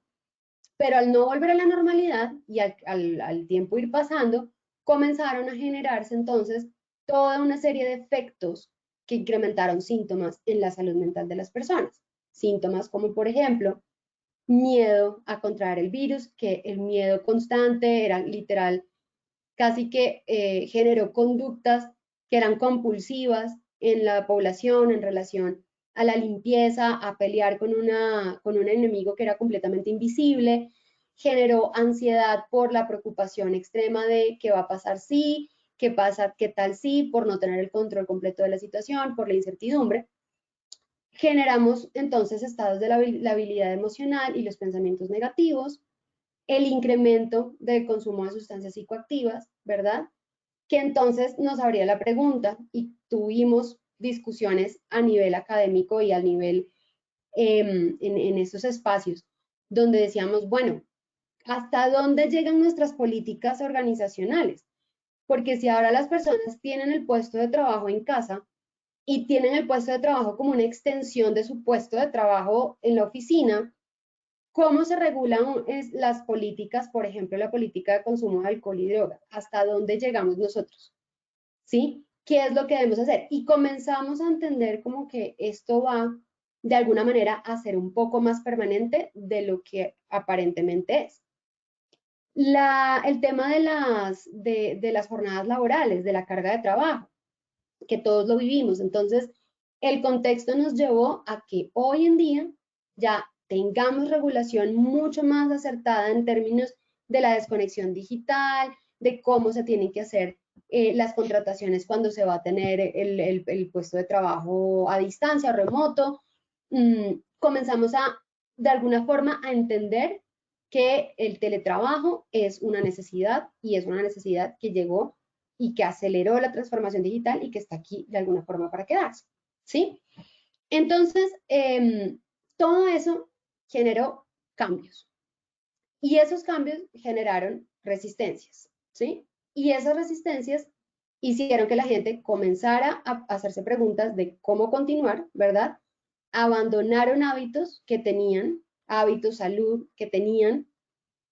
Speaker 3: Pero al no volver a la normalidad y al tiempo ir pasando, comenzaron a generarse entonces toda una serie de efectos que incrementaron síntomas en la salud mental de las personas. Síntomas como, por ejemplo, miedo a contraer el virus, que el miedo constante era literal, casi que generó conductas que eran compulsivas en la población en relación a la limpieza, a pelear con un enemigo que era completamente invisible, generó ansiedad por la preocupación extrema de qué va a pasar si, qué pasa, qué tal si, por no tener el control completo de la situación, por la incertidumbre. Generamos entonces estados de la habilidad emocional y los pensamientos negativos, el incremento del consumo de sustancias psicoactivas, ¿verdad? Que entonces nos abría la pregunta y tuvimos discusiones a nivel académico y a nivel en esos espacios donde decíamos, bueno, ¿hasta dónde llegan nuestras políticas organizacionales? Porque si ahora las personas tienen el puesto de trabajo en casa y tienen el puesto de trabajo como una extensión de su puesto de trabajo en la oficina, ¿cómo se regulan las políticas, por ejemplo, la política de consumo de alcohol y drogas? ¿Hasta dónde llegamos nosotros? ¿Sí? ¿Qué es lo que debemos hacer? Y comenzamos a entender como que esto va de alguna manera a ser un poco más permanente de lo que aparentemente es. El tema de las jornadas laborales, de la carga de trabajo, que todos lo vivimos. Entonces, el contexto nos llevó a que hoy en día ya tengamos regulación mucho más acertada en términos de la desconexión digital, de cómo se tienen que hacer las contrataciones cuando se va a tener el puesto de trabajo a distancia, remoto. Comenzamos de alguna forma, a entender que el teletrabajo es una necesidad y es una necesidad que llegó y que aceleró la transformación digital y que está aquí de alguna forma para quedarse, ¿sí? Entonces, todo eso generó cambios y esos cambios generaron resistencias, ¿sí? Y esas resistencias hicieron que la gente comenzara a hacerse preguntas de cómo continuar, ¿verdad? Abandonaron hábitos que tenían, hábitos, salud que tenían,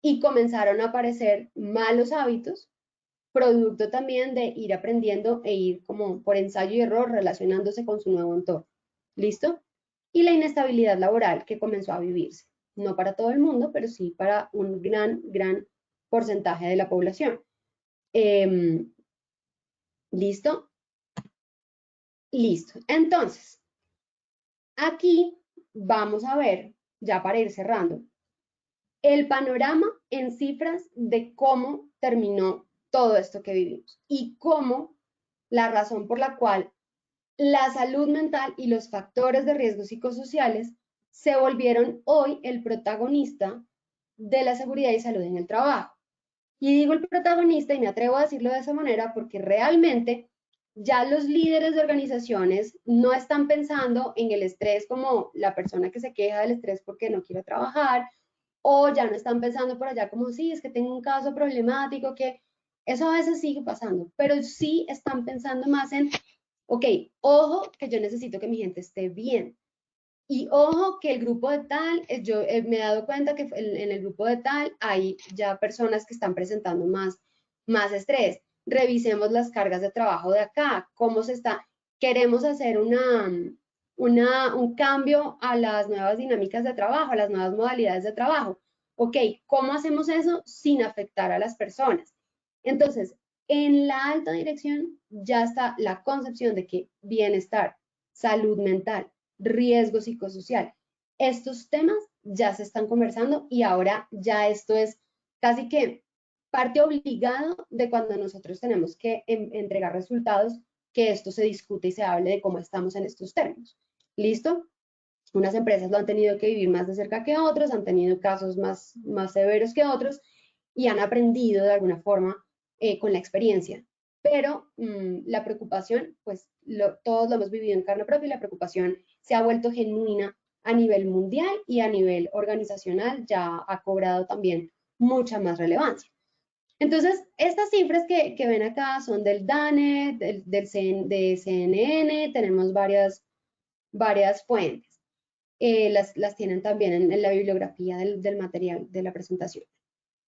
Speaker 3: y comenzaron a aparecer malos hábitos, producto también de ir aprendiendo e ir como por ensayo y error relacionándose con su nuevo entorno. ¿Listo? Y la inestabilidad laboral que comenzó a vivirse. No para todo el mundo, pero sí para un gran porcentaje de la población. ¿Listo? Listo. Entonces, aquí vamos a ver, ya para ir cerrando, el panorama en cifras de cómo terminó todo esto que vivimos y cómo la razón por la cual la salud mental y los factores de riesgo psicosociales se volvieron hoy el protagonista de la seguridad y salud en el trabajo. Y digo el protagonista y me atrevo a decirlo de esa manera porque realmente ya los líderes de organizaciones no están pensando en el estrés como la persona que se queja del estrés porque no quiere trabajar, o ya no están pensando por allá como, sí, es que tengo un caso problemático, que eso a veces sigue pasando, pero sí están pensando más en, ok, ojo que yo necesito que mi gente esté bien. Y ojo que el grupo de tal, yo me he dado cuenta que en el grupo de tal hay ya personas que están presentando más estrés. Revisemos las cargas de trabajo de acá, cómo se está. Queremos hacer un cambio a las nuevas dinámicas de trabajo, a las nuevas modalidades de trabajo. Ok, ¿cómo hacemos eso sin afectar a las personas? Entonces, en la alta dirección ya está la concepción de que bienestar, salud mental, riesgo psicosocial, estos temas ya se están conversando y ahora ya esto es casi que parte obligado de cuando nosotros tenemos que entregar resultados, que esto se discute y se hable de cómo estamos en estos términos. ¿Listo? Unas empresas lo han tenido que vivir más de cerca que otros, han tenido casos más severos que otros y han aprendido de alguna forma con la experiencia. Pero la preocupación, pues todos lo hemos vivido en carne propia y la preocupación se ha vuelto genuina a nivel mundial y a nivel organizacional ya ha cobrado también mucha más relevancia. Entonces, estas cifras que ven acá son del DANE, de CNN, tenemos varias fuentes. Las tienen también en la bibliografía del material de la presentación.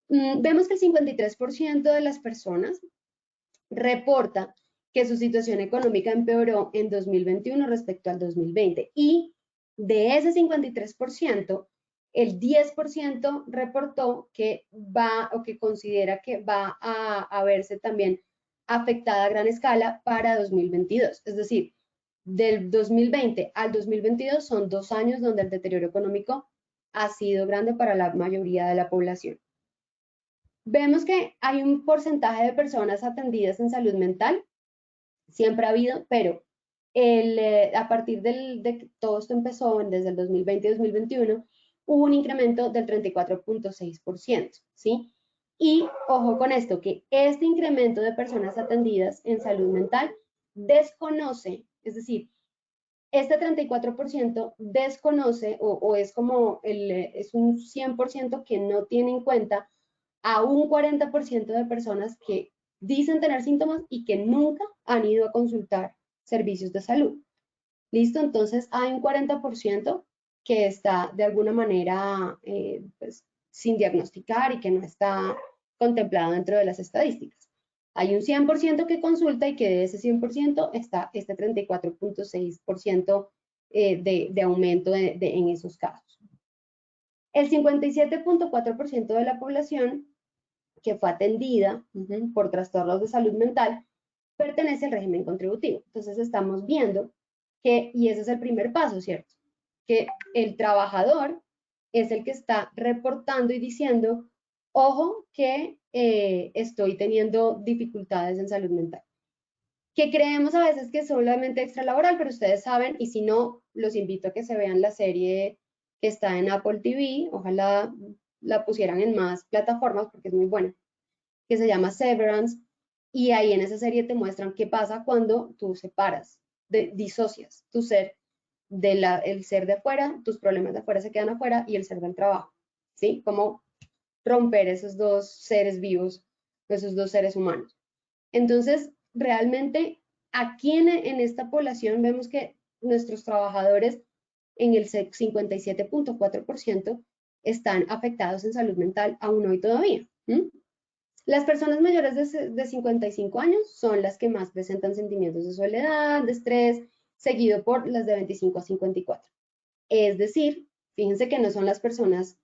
Speaker 3: Vemos que el 53% de las personas reporta que su situación económica empeoró en 2021 respecto al 2020 y de ese 53%, el 10% reportó que va o que considera que va a verse también afectada a gran escala para 2022. Es decir, del 2020 al 2022 son 2 años donde el deterioro económico ha sido grande para la mayoría de la población. Vemos que hay un porcentaje de personas atendidas en salud mental, siempre ha habido, pero a partir de que todo esto empezó desde el 2020 y 2021, hubo un incremento del 34.6%, ¿sí? Y ojo con esto, que este incremento de personas atendidas en salud mental desconoce, es decir, este 34% desconoce o es como es un 100% que no tiene en cuenta a un 40% de personas que dicen tener síntomas y que nunca han ido a consultar servicios de salud. ¿Listo? Entonces hay un 40% que está de alguna manera pues, sin diagnosticar y que no está contemplado dentro de las estadísticas. Hay un 100% que consulta y que de ese 100% está este 34.6% de aumento en esos casos. El 57.4% de la población que fue atendida por trastornos de salud mental pertenece al régimen contributivo. Entonces estamos viendo que, y ese es el primer paso, ¿cierto? Que el trabajador es el que está reportando y diciendo, ojo, que estoy teniendo dificultades en salud mental. Que creemos a veces que es solamente extralaboral, pero ustedes saben, y si no, los invito a que se vean la serie que está en Apple TV, ojalá la pusieran en más plataformas porque es muy buena, que se llama Severance, y ahí en esa serie te muestran qué pasa cuando tú separas, disocias tu ser el ser de afuera, tus problemas de afuera se quedan afuera y el ser del trabajo, ¿sí? Como romper esos dos seres vivos, esos dos seres humanos. Entonces, realmente aquí en esta población vemos que nuestros trabajadores en el 57.4% están afectados en salud mental aún hoy todavía. Las personas mayores de 55 años son las que más presentan sentimientos de soledad, de estrés, seguido por las de 25 a 54. Es decir, fíjense que no son las personas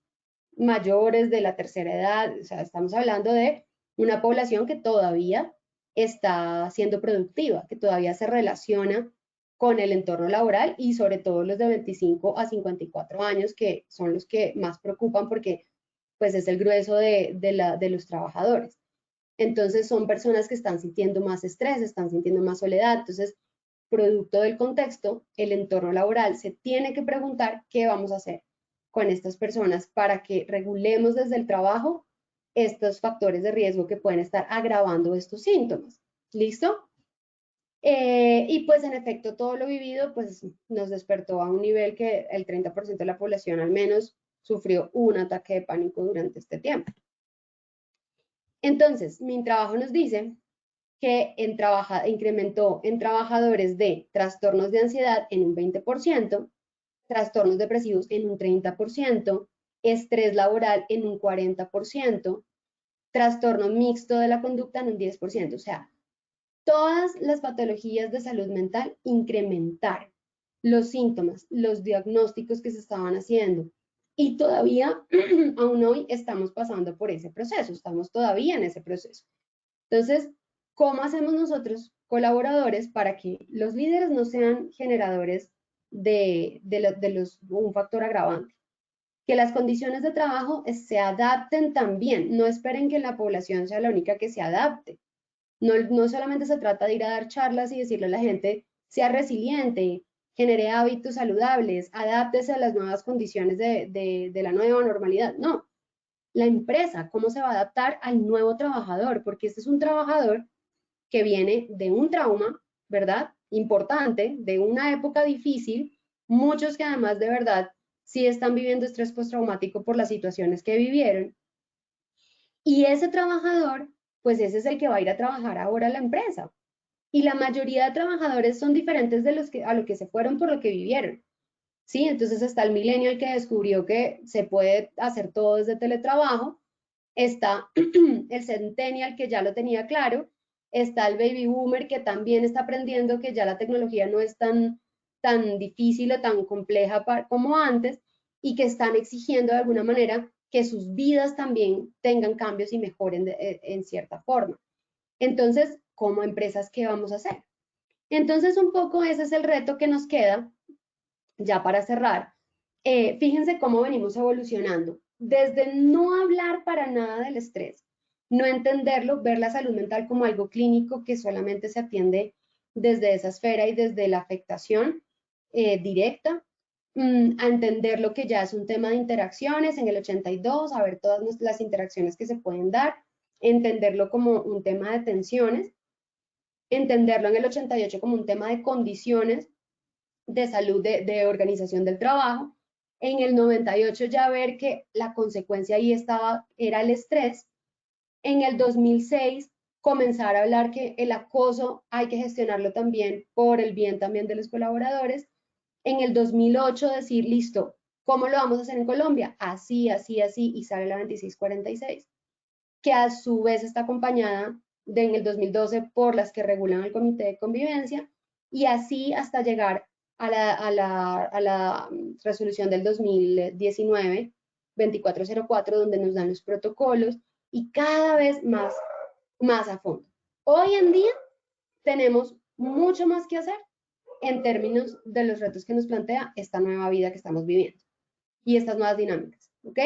Speaker 3: mayores de la tercera edad, o sea, estamos hablando de una población que todavía está siendo productiva, que todavía se relaciona con el entorno laboral y sobre todo los de 25 a 54 años, que son los que más preocupan porque pues es el grueso de los trabajadores. Entonces son personas que están sintiendo más estrés, están sintiendo más soledad. Entonces, producto del contexto, el entorno laboral se tiene que preguntar qué vamos a hacer con estas personas para que regulemos desde el trabajo estos factores de riesgo que pueden estar agravando estos síntomas. ¿Listo? Y pues en efecto todo lo vivido pues nos despertó a un nivel que el 30% de la población al menos sufrió un ataque de pánico durante este tiempo. Entonces, mi trabajo nos dice que incrementó en trabajadores de trastornos de ansiedad en un 20%, trastornos depresivos en un 30%, estrés laboral en un 40%, trastorno mixto de la conducta en un 10%. O sea, todas las patologías de salud mental incrementaron los síntomas, los diagnósticos que se estaban haciendo Y todavía, aún hoy, estamos pasando por ese proceso, estamos todavía en ese proceso. Entonces, ¿cómo hacemos nosotros, colaboradores, para que los líderes no sean generadores de un factor agravante? Que las condiciones de trabajo se adapten también, no esperen que la población sea la única que se adapte. No solamente se trata de ir a dar charlas y decirle a la gente, sea resiliente, genere hábitos saludables, adáptese a las nuevas condiciones de la nueva normalidad. No, la empresa, ¿cómo se va a adaptar al nuevo trabajador? Porque este es un trabajador que viene de un trauma, ¿verdad? Importante, de una época difícil, muchos que además de verdad sí están viviendo estrés postraumático por las situaciones que vivieron. Y ese trabajador, pues ese es el que va a ir a trabajar ahora a la empresa. Y la mayoría de trabajadores son diferentes de a lo que se fueron por lo que vivieron. ¿Sí? Entonces está el millennial que descubrió que se puede hacer todo desde teletrabajo, está el centennial que ya lo tenía claro, está el baby boomer que también está aprendiendo que ya la tecnología no es tan difícil o tan compleja como antes y que están exigiendo de alguna manera que sus vidas también tengan cambios y mejoren en cierta forma. Entonces, como empresas, ¿qué vamos a hacer? Entonces, un poco ese es el reto que nos queda, ya para cerrar. Fíjense cómo venimos evolucionando. Desde no hablar para nada del estrés, no entenderlo, ver la salud mental como algo clínico que solamente se atiende desde esa esfera y desde la afectación directa, a entender lo que ya es un tema de interacciones en el 82, a ver todas las interacciones que se pueden dar, entenderlo como un tema de tensiones, entenderlo en el 88 como un tema de condiciones de salud de organización del trabajo. En el 98 ya ver que la consecuencia ahí era el estrés. En el 2006 comenzar a hablar que el acoso hay que gestionarlo también por el bien también de los colaboradores. En el 2008 decir, listo, ¿cómo lo vamos a hacer en Colombia? Así, así, así, y sale la 2646, que a su vez está acompañada en el 2012 por las que regulan el Comité de Convivencia, y así hasta llegar a la resolución del 2019, 2404, donde nos dan los protocolos y cada vez más a fondo. Hoy en día tenemos mucho más que hacer en términos de los retos que nos plantea esta nueva vida que estamos viviendo y estas nuevas dinámicas, ¿ok?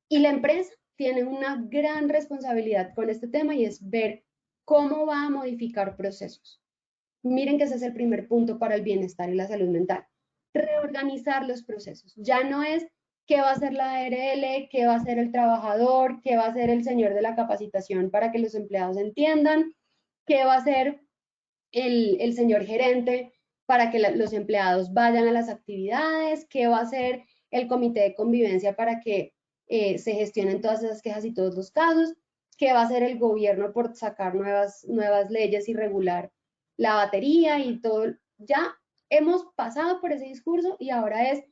Speaker 3: Y la empresa tiene una gran responsabilidad con este tema y es ver cómo va a modificar procesos. Miren que ese es el primer punto para el bienestar y la salud mental. Reorganizar los procesos. Ya no es qué va a hacer la ARL, qué va a hacer el trabajador, qué va a hacer el señor de la capacitación para que los empleados entiendan, qué va a hacer el señor gerente para que los empleados vayan a las actividades, qué va a hacer el comité de convivencia para que se gestionen todas esas quejas y todos los casos, qué va a hacer el gobierno por sacar nuevas leyes y regular la batería y todo. Ya hemos pasado por ese discurso y ahora es,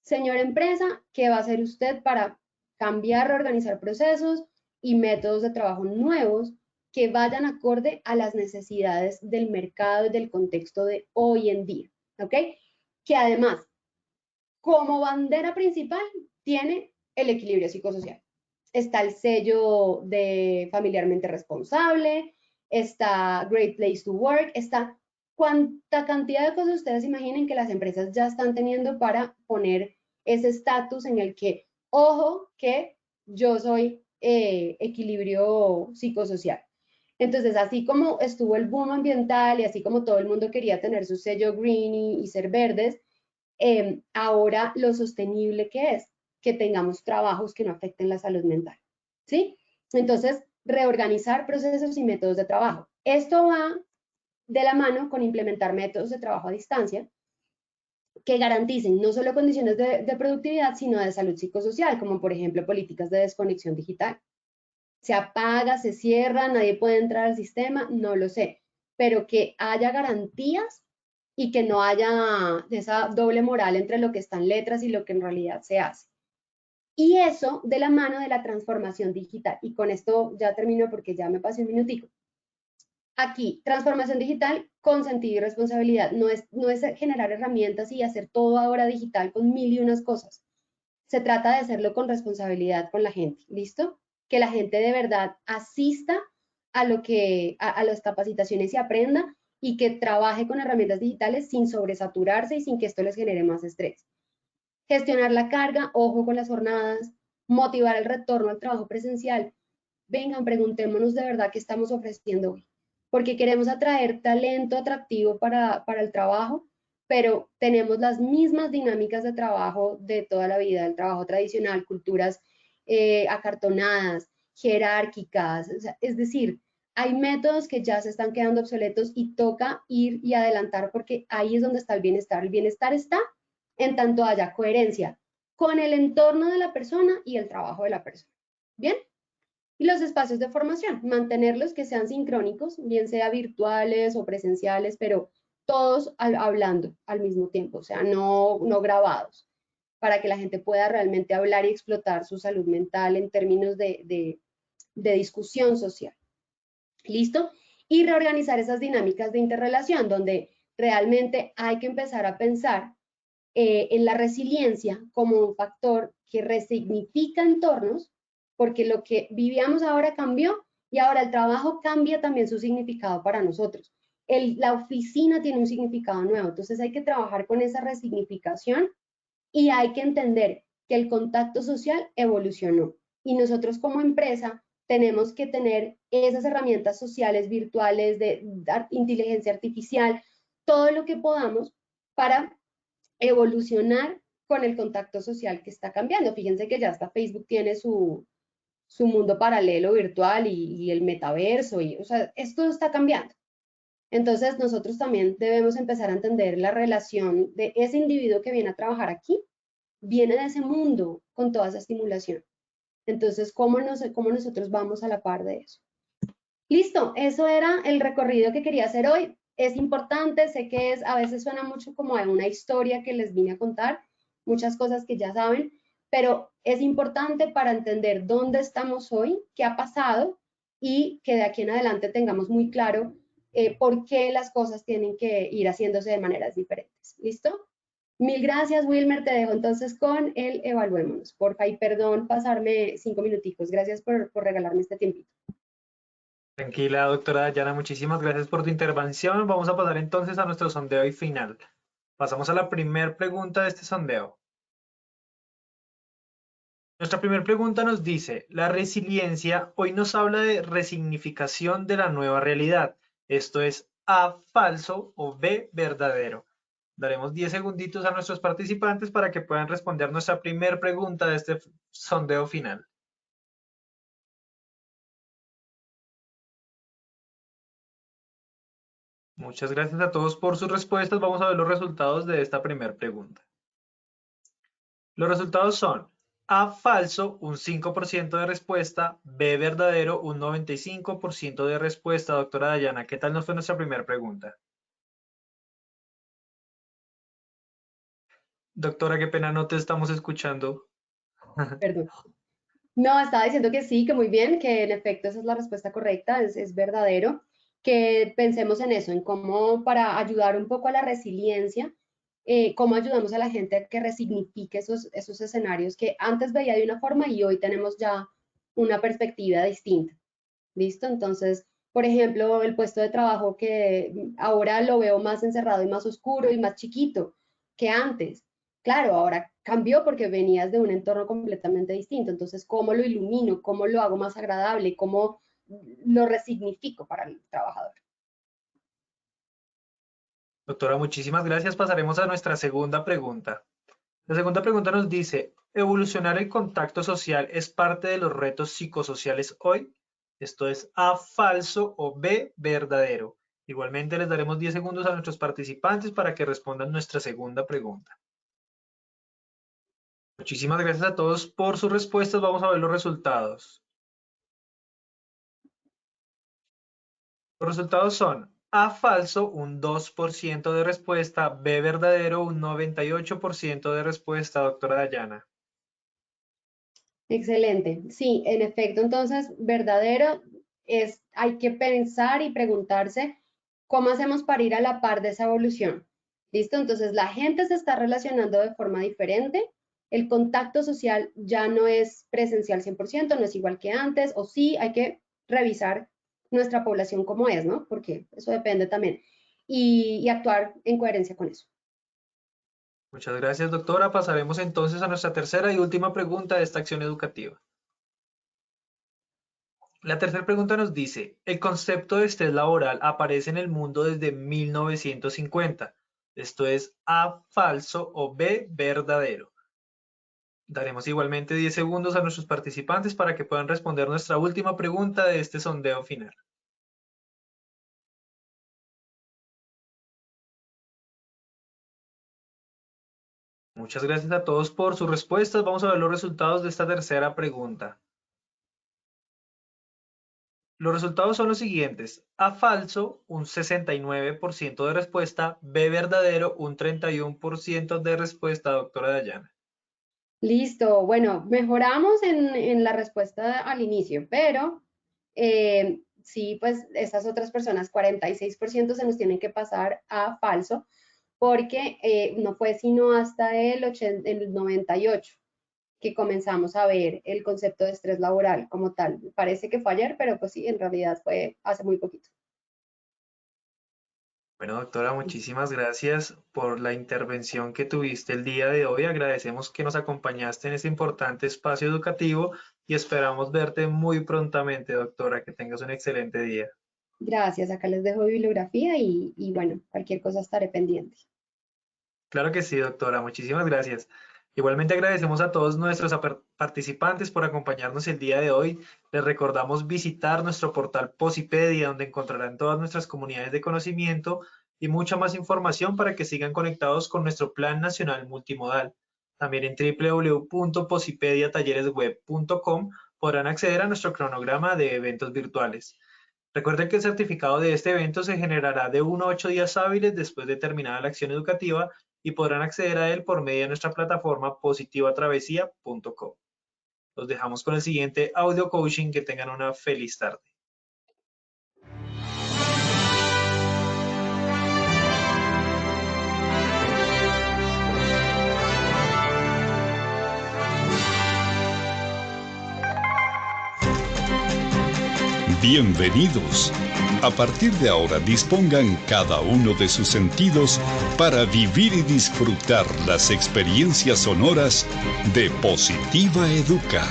Speaker 3: señor empresa, ¿qué va a hacer usted para cambiar, reorganizar procesos y métodos de trabajo nuevos que vayan acorde a las necesidades del mercado y del contexto de hoy en día? ¿Ok? Que además, como bandera principal, tiene el equilibrio psicosocial. Está el sello de familiarmente responsable, está Great Place to Work, está cuánta cantidad de cosas ustedes imaginen que las empresas ya están teniendo para poner ese estatus en el que, ojo, que yo soy equilibrio psicosocial. Entonces, así como estuvo el boom ambiental y así como todo el mundo quería tener su sello green y ser verdes, ahora lo sostenible que es que tengamos trabajos que no afecten la salud mental, ¿sí? Entonces, reorganizar procesos y métodos de trabajo. Esto va de la mano con implementar métodos de trabajo a distancia que garanticen no solo condiciones de productividad, sino de salud psicosocial, como por ejemplo políticas de desconexión digital. Se apaga, se cierra, nadie puede entrar al sistema, no lo sé, pero que haya garantías y que no haya esa doble moral entre lo que está en letras y lo que en realidad se hace. Y eso de la mano de la transformación digital. Y con esto ya termino porque ya me pasé un minutico. Aquí, transformación digital con sentido y responsabilidad. No es generar herramientas y hacer todo ahora digital con mil y unas cosas. se trata de hacerlo con responsabilidad con la gente, ¿listo? Que la gente de verdad asista a las capacitaciones y aprenda y que trabaje con herramientas digitales sin sobresaturarse y sin que esto les genere más estrés. Gestionar la carga, ojo con las jornadas, motivar el retorno al trabajo presencial. Vengan, preguntémonos de verdad qué estamos ofreciendo hoy, porque queremos atraer talento atractivo para el trabajo, pero tenemos las mismas dinámicas de trabajo de toda la vida, el trabajo tradicional, culturas acartonadas, jerárquicas, o sea, es decir, hay métodos que ya se están quedando obsoletos y toca ir y adelantar porque ahí es donde está el bienestar. El bienestar está en tanto haya coherencia con el entorno de la persona y el trabajo de la persona. ¿Bien? Y los espacios de formación, mantenerlos que sean sincrónicos, bien sea virtuales o presenciales, pero todos hablando al mismo tiempo, o sea, no grabados, para que la gente pueda realmente hablar y explotar su salud mental en términos de discusión social. ¿Listo? Y reorganizar esas dinámicas de interrelación, donde realmente hay que empezar a pensar en la resiliencia como un factor que resignifica entornos, porque lo que vivíamos ahora cambió y ahora el trabajo cambia también su significado para nosotros. La oficina tiene un significado nuevo, entonces hay que trabajar con esa resignificación y hay que entender que el contacto social evolucionó y nosotros como empresa tenemos que tener esas herramientas sociales virtuales de inteligencia artificial, todo lo que podamos para evolucionar con el contacto social que está cambiando. Fíjense que ya hasta Facebook tiene su mundo paralelo virtual y el metaverso, y, o sea, esto está cambiando. Entonces, nosotros también debemos empezar a entender la relación de ese individuo que viene a trabajar aquí, viene de ese mundo con toda esa estimulación. Entonces, ¿cómo nosotros vamos a la par de eso? Listo, eso era el recorrido que quería hacer hoy. Es importante, sé que a veces suena mucho como a una historia que les vine a contar, muchas cosas que ya saben, pero es importante para entender dónde estamos hoy, qué ha pasado y que de aquí en adelante tengamos muy claro por qué las cosas tienen que ir haciéndose de maneras diferentes. ¿Listo? Mil gracias, Wilmer. Te dejo entonces con el evaluémonos. Porfa, y perdón pasarme 5 minuticos. Gracias por regalarme este tiempito.
Speaker 2: Tranquila, doctora Dayana, muchísimas gracias por tu intervención. Vamos a pasar entonces a nuestro sondeo y final. Pasamos a la primera pregunta de este sondeo. Nuestra primera pregunta nos dice, la resiliencia hoy nos habla de resignificación de la nueva realidad. Esto es A, falso o B, verdadero. Daremos 10 segunditos a nuestros participantes para que puedan responder nuestra primera pregunta de este sondeo final. Muchas gracias a todos por sus respuestas. Vamos a ver los resultados de esta primera pregunta. Los resultados son A, falso, un 5% de respuesta, B, verdadero, un 95% de respuesta. Doctora Dayana, ¿qué tal nos fue nuestra primera pregunta? Doctora, qué pena, no te estamos escuchando.
Speaker 3: Perdón. No, estaba diciendo que sí, que muy bien, que en efecto esa es la respuesta correcta, es verdadero, que pensemos en eso, en cómo para ayudar un poco a la resiliencia, cómo ayudamos a la gente a que resignifique esos escenarios que antes veía de una forma y hoy tenemos ya una perspectiva distinta. ¿Listo? Entonces, por ejemplo, el puesto de trabajo que ahora lo veo más encerrado y más oscuro y más chiquito que antes. Claro, ahora cambió porque venías de un entorno completamente distinto. Entonces, ¿cómo lo ilumino? ¿Cómo lo hago más agradable? ¿Cómo lo resignifico para el trabajador?
Speaker 2: Doctora, muchísimas gracias. Pasaremos a nuestra segunda pregunta. La segunda pregunta nos dice, ¿evolucionar el contacto social es parte de los retos psicosociales hoy? Esto es A, falso o B, verdadero. Igualmente les daremos 10 segundos a nuestros participantes para que respondan nuestra segunda pregunta. Muchísimas gracias a todos por sus respuestas. Vamos a ver los resultados. Los resultados son A, falso, un 2% de respuesta, B, verdadero, un 98% de respuesta, doctora Dayana.
Speaker 3: Excelente. Sí, en efecto, entonces, verdadero hay que pensar y preguntarse cómo hacemos para ir a la par de esa evolución. ¿Listo? Entonces, la gente se está relacionando de forma diferente, el contacto social ya no es presencial 100%, no es igual que antes, o sí, hay que revisar nuestra población como es, ¿no? Porque eso depende también, y actuar en coherencia con eso.
Speaker 2: Muchas gracias, doctora. Pasaremos entonces a nuestra tercera y última pregunta de esta acción educativa. La tercera pregunta nos dice, el concepto de estrés laboral aparece en el mundo desde 1950. Esto es A, falso o B, verdadero. Daremos igualmente 10 segundos a nuestros participantes para que puedan responder nuestra última pregunta de este sondeo final. Muchas gracias a todos por sus respuestas. Vamos a ver los resultados de esta tercera pregunta. Los resultados son los siguientes. A falso, un 69% de respuesta. B verdadero, un 31% de respuesta, doctora Dayana.
Speaker 3: Listo, bueno, mejoramos en la respuesta al inicio, pero sí, pues esas otras personas, 46% se nos tienen que pasar a falso, porque no fue sino hasta el 98 que comenzamos a ver el concepto de estrés laboral como tal. Parece que fue ayer, pero pues sí, en realidad fue hace muy poquito.
Speaker 2: Bueno, doctora, muchísimas gracias por la intervención que tuviste el día de hoy. Agradecemos que nos acompañaste en este importante espacio educativo y esperamos verte muy prontamente, doctora. Que tengas un excelente día.
Speaker 3: Gracias, acá les dejo bibliografía y bueno, cualquier cosa estaré pendiente.
Speaker 2: Claro que sí, doctora. Muchísimas gracias. Igualmente agradecemos a todos nuestros participantes por acompañarnos el día de hoy. Les recordamos visitar nuestro portal Posipedia, donde encontrarán todas nuestras comunidades de conocimiento y mucha más información para que sigan conectados con nuestro Plan Nacional Multimodal. También en www.posipediatalleresweb.com podrán acceder a nuestro cronograma de eventos virtuales. Recuerden que el certificado de este evento se generará de 1 a 8 días hábiles después de terminada la acción educativa y podrán acceder a él por medio de nuestra plataforma positivatravesía.com. Los dejamos con el siguiente audio coaching. Que tengan una feliz tarde.
Speaker 4: Bienvenidos. A partir de ahora dispongan cada uno de sus sentidos para vivir y disfrutar las experiencias sonoras de Positiva Educa.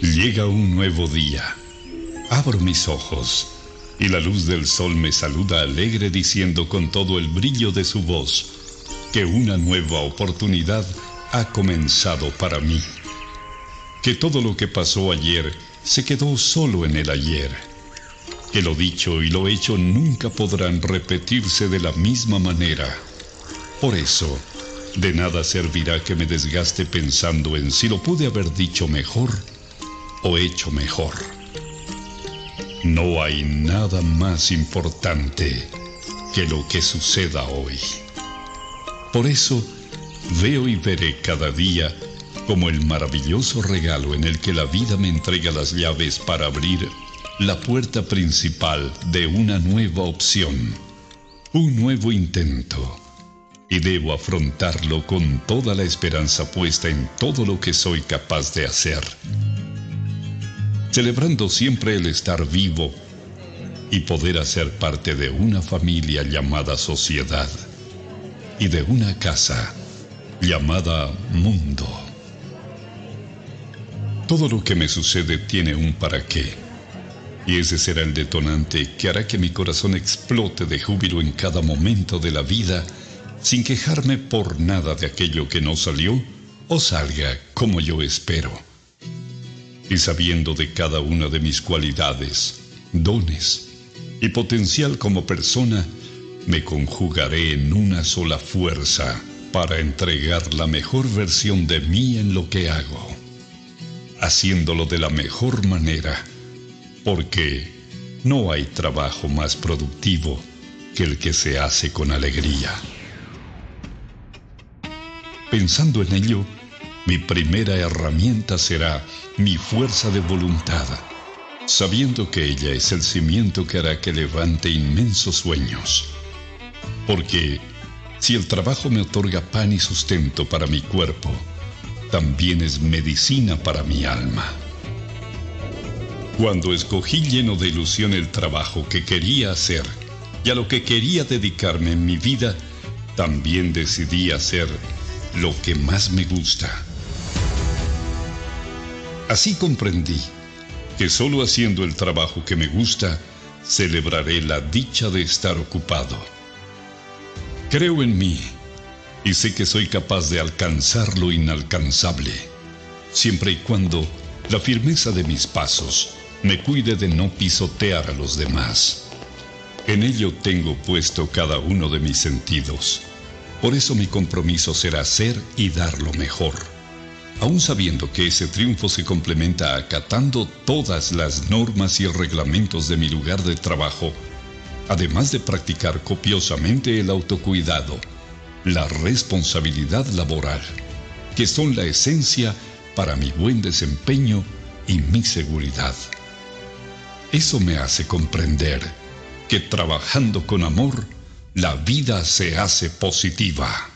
Speaker 4: Llega un nuevo día. Abro mis ojos y la luz del sol me saluda alegre diciendo con todo el brillo de su voz que una nueva oportunidad ha comenzado para mí. Que todo lo que pasó ayer se quedó solo en el ayer. Que lo dicho y lo hecho nunca podrán repetirse de la misma manera. Por eso, de nada servirá que me desgaste pensando en si lo pude haber dicho mejor o hecho mejor. No hay nada más importante que lo que suceda hoy. Por eso, veo y veré cada día como el maravilloso regalo en el que la vida me entrega las llaves para abrir la puerta principal de una nueva opción, un nuevo intento, y debo afrontarlo con toda la esperanza puesta en todo lo que soy capaz de hacer, celebrando siempre el estar vivo y poder hacer parte de una familia llamada sociedad y de una casa llamada mundo. Todo lo que me sucede tiene un para qué, y ese será el detonante que hará que mi corazón explote de júbilo en cada momento de la vida, sin quejarme por nada de aquello que no salió o salga como yo espero. Y sabiendo de cada una de mis cualidades, dones y potencial como persona, me conjugaré en una sola fuerza para entregar la mejor versión de mí en lo que hago, haciéndolo de la mejor manera, porque no hay trabajo más productivo que el que se hace con alegría. Pensando en ello, mi primera herramienta será mi fuerza de voluntad, sabiendo que ella es el cimiento que hará que levante inmensos sueños. Porque si el trabajo me otorga pan y sustento para mi cuerpo, también es medicina para mi alma. Cuando escogí lleno de ilusión el trabajo que quería hacer y a lo que quería dedicarme en mi vida, también decidí hacer lo que más me gusta. Así comprendí que solo haciendo el trabajo que me gusta, celebraré la dicha de estar ocupado. Creo en mí y sé que soy capaz de alcanzar lo inalcanzable, siempre y cuando la firmeza de mis pasos me cuide de no pisotear a los demás. En ello tengo puesto cada uno de mis sentidos. Por eso mi compromiso será ser y dar lo mejor, aun sabiendo que ese triunfo se complementa acatando todas las normas y reglamentos de mi lugar de trabajo, además de practicar copiosamente el autocuidado, la responsabilidad laboral, que son la esencia para mi buen desempeño y mi seguridad. Eso me hace comprender que trabajando con amor, la vida se hace positiva.